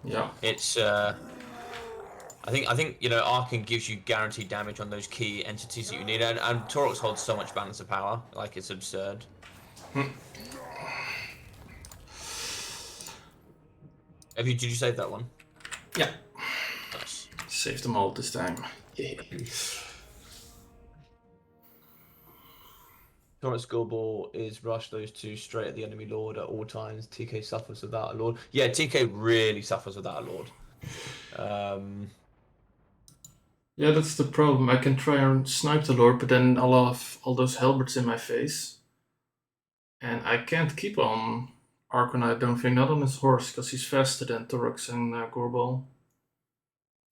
Yeah. it's. I think you know Arkan gives you guaranteed damage on those key entities that you need, and Taurox holds so much balance of power, like it's absurd. Did you save that one? Yeah. Nice. Saved them all this time. Yeah. Torrent's Gorball is rush those two straight at the enemy lord at all times. TK suffers without a lord. Yeah, TK really suffers without a lord. Yeah, that's the problem. I can try and snipe the lord, but then I'll have all those halberds in my face. And I can't keep on Arkan, I don't think, not on his horse, because he's faster than Torox and Gorbal.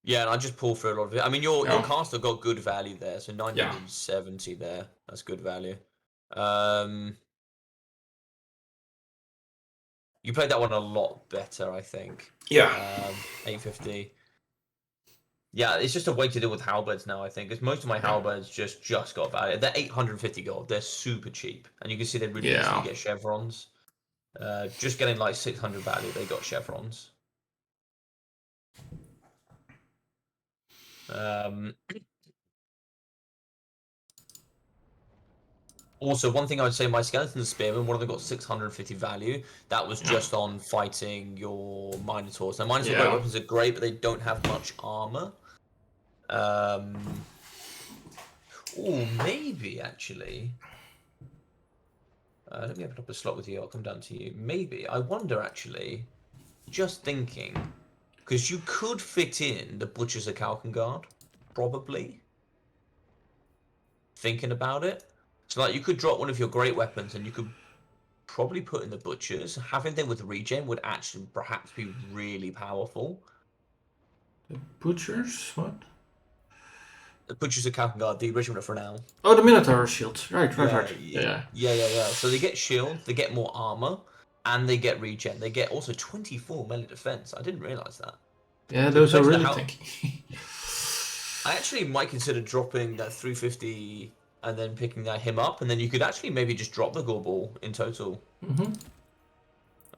Yeah, and I just pull through a lot of it. I mean, your Yeah. caster got good value there, so 970 there. That's good value. You played that one a lot better, I think. Yeah. 850. Yeah, it's just a way to deal with halberds now, I think, because most of my halberds just got value. They're 850 gold. They're super cheap, and you can see they really easily get chevrons. Just getting like 600 value, they got chevrons. Also, one thing I would say, my skeleton spearmen, one of them got 650 value. That was just on fighting your minotaurs. Now, minotaur great weapons are great, but they don't have much armor. Oh, maybe actually. Let me open up a slot with you. I'll come down to you. Maybe. I wonder actually. Just thinking, because you could fit in the Butchers of Kalkengard, probably. Thinking about it, so like you could drop one of your great weapons, and you could probably put in the Butchers. Having them with regen would actually perhaps be really powerful. The Butchers? What? The Butchers of Kalkengard, the original for now. Oh, the Minotaur shield. Right. Yeah. So they get shield, they get more armor, and they get regen. They get also 24 melee defense. I didn't realize that. Yeah, those are really tanky. I actually might consider dropping that 350 and then picking him up, and then you could actually maybe just drop the Gore Ball in total.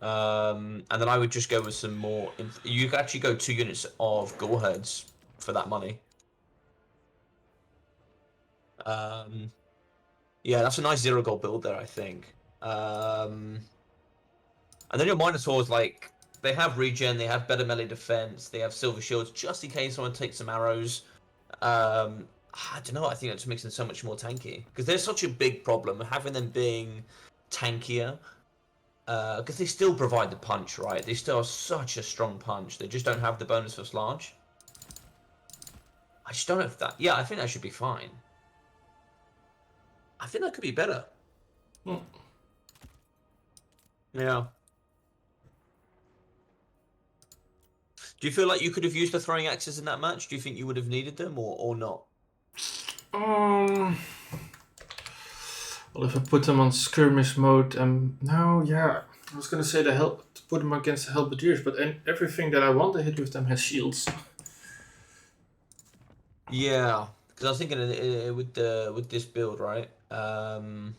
And then I would just go with some more. You could actually go 2 units of Gore Heads for that money. Yeah, that's a nice 0 gold build there, I think. And then your Minotaurs, like, they have regen, they have better melee defense, they have silver shields just in case someone takes some arrows. I don't know, I think that just makes them so much more tanky. Because there's such a big problem, having them being tankier. Because they still provide the punch, right? They still have such a strong punch. They just don't have the bonus for Slarge. I just don't know if that... Yeah, I think that should be fine. I think that could be better. Yeah. Do you feel like you could have used the throwing axes in that match? Do you think you would have needed them or not? Well, if I put them on skirmish mode, no, yeah, I was gonna say to put them against the halberdiers, but everything that I want to hit with them has shields. Yeah, because I was thinking with this build, right? I'd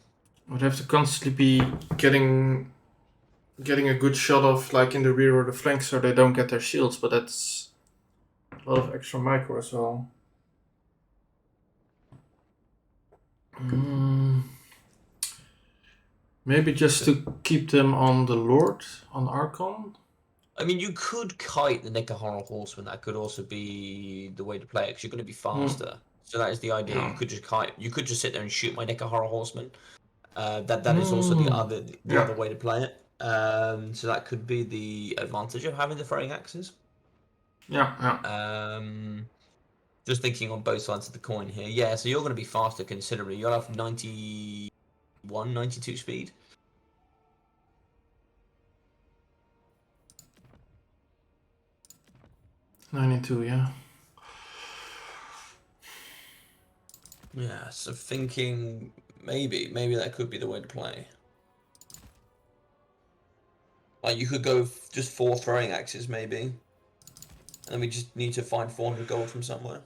have to constantly be getting a good shot of like in the rear or the flank so they don't get their shields, but that's a lot of extra micro as well. Maybe just to keep them on the Lord, on Archon. I mean, you could kite the Nekahara Horseman. That could also be the way to play it, because you're going to be faster. So that is the idea. You could just kite. You could just sit there and shoot my Nekahara Horseman. That is also the other way to play it. So that could be the advantage of having the throwing axes. Yeah. Just thinking on both sides of the coin here. Yeah, so you're going to be faster considerably. You'll have 91, 92 speed. Yeah. Yeah, so thinking maybe that could be the way to play. Like you could go just 4 throwing axes maybe. And then we just need to find 400 gold from somewhere.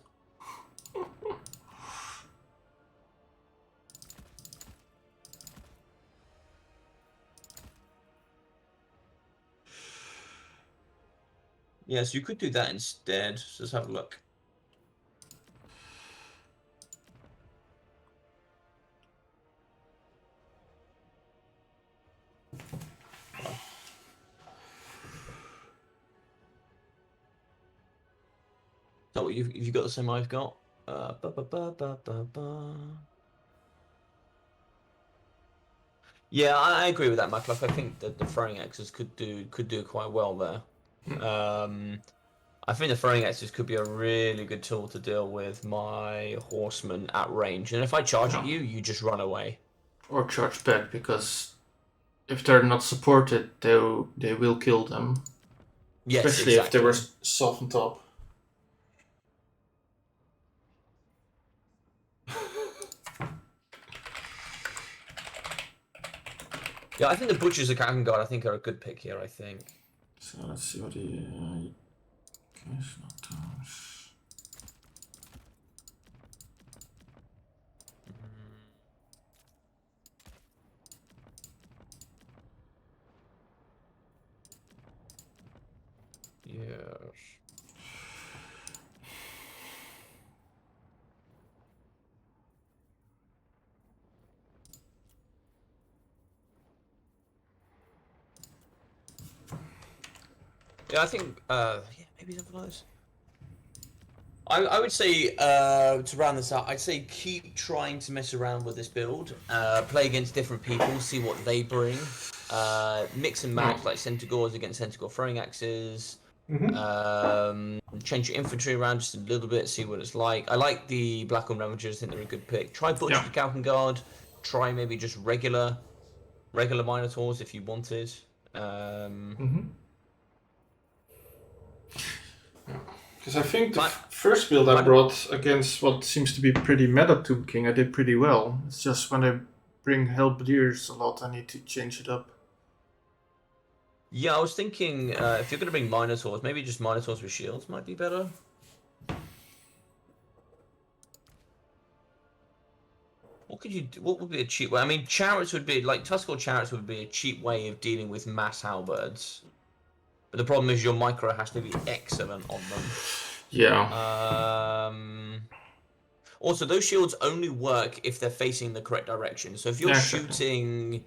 Yeah, so you could do that instead. So let's have a look. So you've got the same I've got. Yeah, I agree with that, Mac. Like, I think that the throwing axes could do quite well there. I think the throwing axes could be a really good tool to deal with my horsemen at range. And if I charge at you, you just run away. Or charge back, because if they're not supported, they will kill them. Yes, especially exactly. if they were soft on top. Yeah, I think the Butchers of Captain Guard, I think, are a good pick here, I think. So let's see what he... occasional times. Yes. Yeah, I think, yeah, maybe something like this. I would say, to round this out, I'd say keep trying to mess around with this build. Play against different people, see what they bring. Mix and match, like Centaurs against Centaur throwing axes. Change your infantry around just a little bit, see what it's like. I like the Black Orm Ravagers, I think they're a good pick. Try Butcher the Galcan Guard. Try maybe just regular Minotaurs if you wanted. Because I think the first build I brought against what seems to be pretty meta Tomb King, I did pretty well. It's just when I bring Halberdiers a lot, I need to change it up. Yeah, I was thinking if you're going to bring Minotaurs, maybe just Minotaurs with shields might be better. What could you do? What would be a cheap way? I mean, chariots would be like Tuskor chariots would be a cheap way of dealing with mass halberds. But the problem is your micro has to be excellent on them. Yeah. Also, those shields only work if they're facing the correct direction. So if you're shooting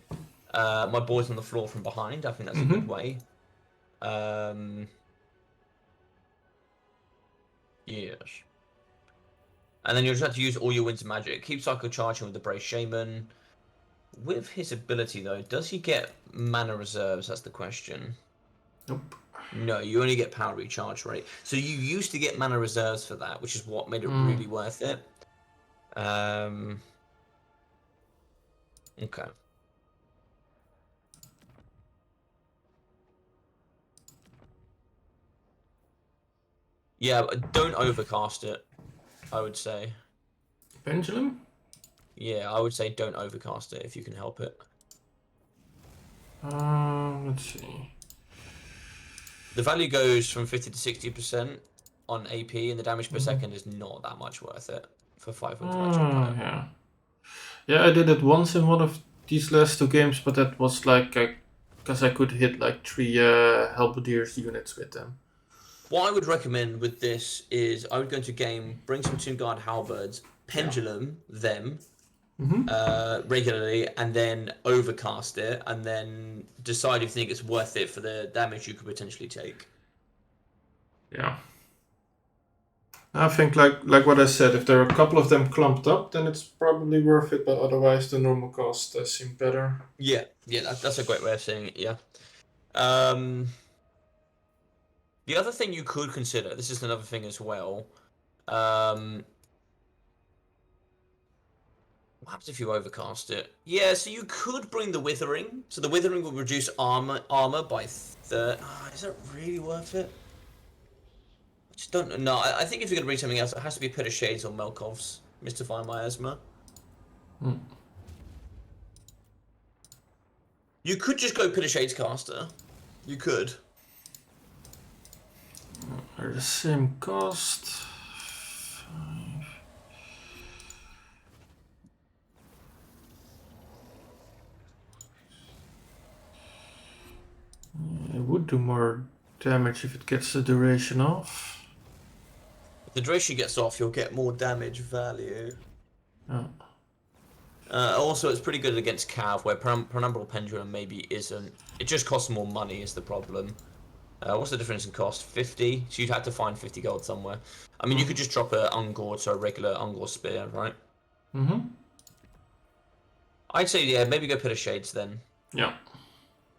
my boys on the floor from behind, I think that's a good way. Yes. And then you'll just have to use all your winter magic. Keep cycle charging with the Brave Shaman. With his ability, though, does he get mana reserves? That's the question. Nope. No, you only get power recharge rate. So you used to get mana reserves for that, which is what made it really worth it. Okay. Yeah, but don't overcast it, I would say. Pendulum? Yeah, I would say don't overcast it if you can help it. Let's see. The value goes from 50 to 60% on AP, and the damage per second is not that much worth it for 5 intellectual power. Yeah. Yeah, I did it once in one of these last two games, but that was like because I could hit like 3 Halberdiers units with them. What I would recommend with this is I would go into a game, bring some Tomb Guard halberds, pendulum them regularly, and then overcast it, and then decide if you think it's worth it for the damage you could potentially take. Yeah. I think like what I said, if there are a couple of them clumped up, then it's probably worth it, but otherwise the normal cost seems better. Yeah, that's a great way of saying it, yeah. The other thing you could consider, this is another thing as well, what happens if you overcast it? Yeah, so you could bring the Withering. So the Withering will reduce armor by 30. Is that really worth it? I just don't know. No, I think if you're going to bring something else, it has to be Pit of Shades or Melkov's Mystify Miasma. You could just go Pit of Shades caster. You could. They're the same cost. It would do more damage if it gets the duration off. If the duration gets off, you'll get more damage value. Oh. Also, it's pretty good against Cav, where Penumbral Pendulum maybe isn't. It just costs more money is the problem. What's the difference in cost? 50? So you'd have to find 50 gold somewhere. I mean, you could just drop a Ungor to a regular Ungor spear, right? I'd say, yeah, maybe go Pit of Shades then. Yeah.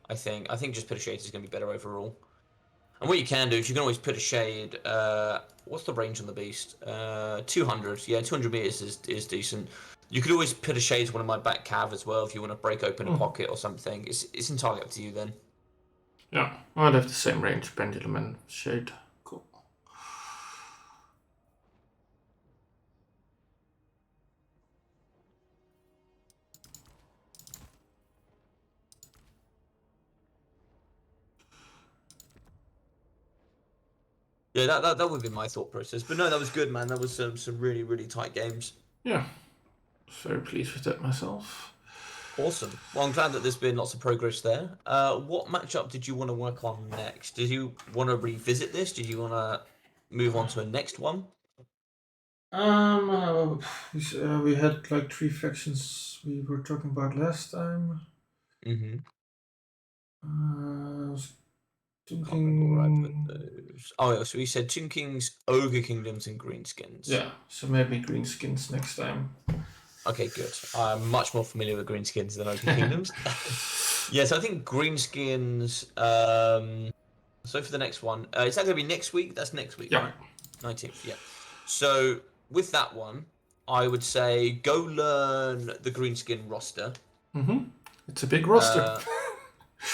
I think just Pit of Shades is going to be better overall. And what you can do is you can always put a shade. What's the range on the beast? 200. Yeah, 200 meters is decent. You could always put a shade to one of my back cav as well if you want to break open a pocket or something. It's entirely up to you then. Yeah, I'd have the same range, pendulum and shade. Cool. Yeah, that would be my thought process. But no, that was good, man. That was some really, really tight games. Yeah, very pleased with that myself. Awesome. Well, I'm glad that there's been lots of progress there. What matchup did you want to work on next? Did you want to revisit this? Did you want to move on to a next one? We had like 3 factions we were talking about last time. Mm-hmm. I was Can't remember where I put thinking. those. Oh, yeah, so we said Tomb Kings, Ogre Kingdoms, and Greenskins. Yeah, so maybe greenskins next time. Okay, good. I'm much more familiar with Greenskins than Ogre Kingdoms. Yeah, so I think Greenskins. So for the next one, is that going to be next week? That's next week, Yeah. right? 19th, yeah. So with that one, I would say go learn the Greenskin roster. It's a big roster.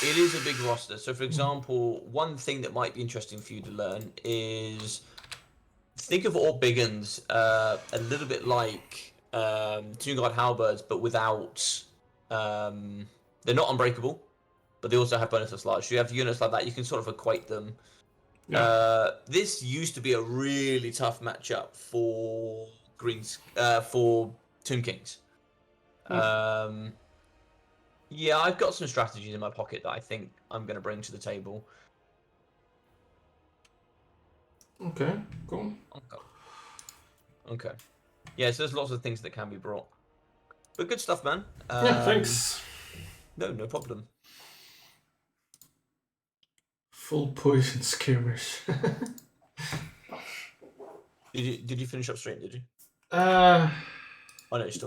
It is a big roster. So, for example, one thing that might be interesting for you to learn is think of all big uns a little bit like Tomb Guard Halberds, but without. They're not unbreakable, but they also have bonus of large. So you have units like that. You can sort of equate them. Yeah. This used to be a really tough matchup for for Tomb Kings. Yeah, I've got some strategies in my pocket that I think I'm going to bring to the table. Okay, cool. Okay. Yeah, so there's lots of things that can be brought. But good stuff, man. Yeah, thanks. No problem. Full poison skirmish. Did you finish up stream, did you? Uh, I know you're still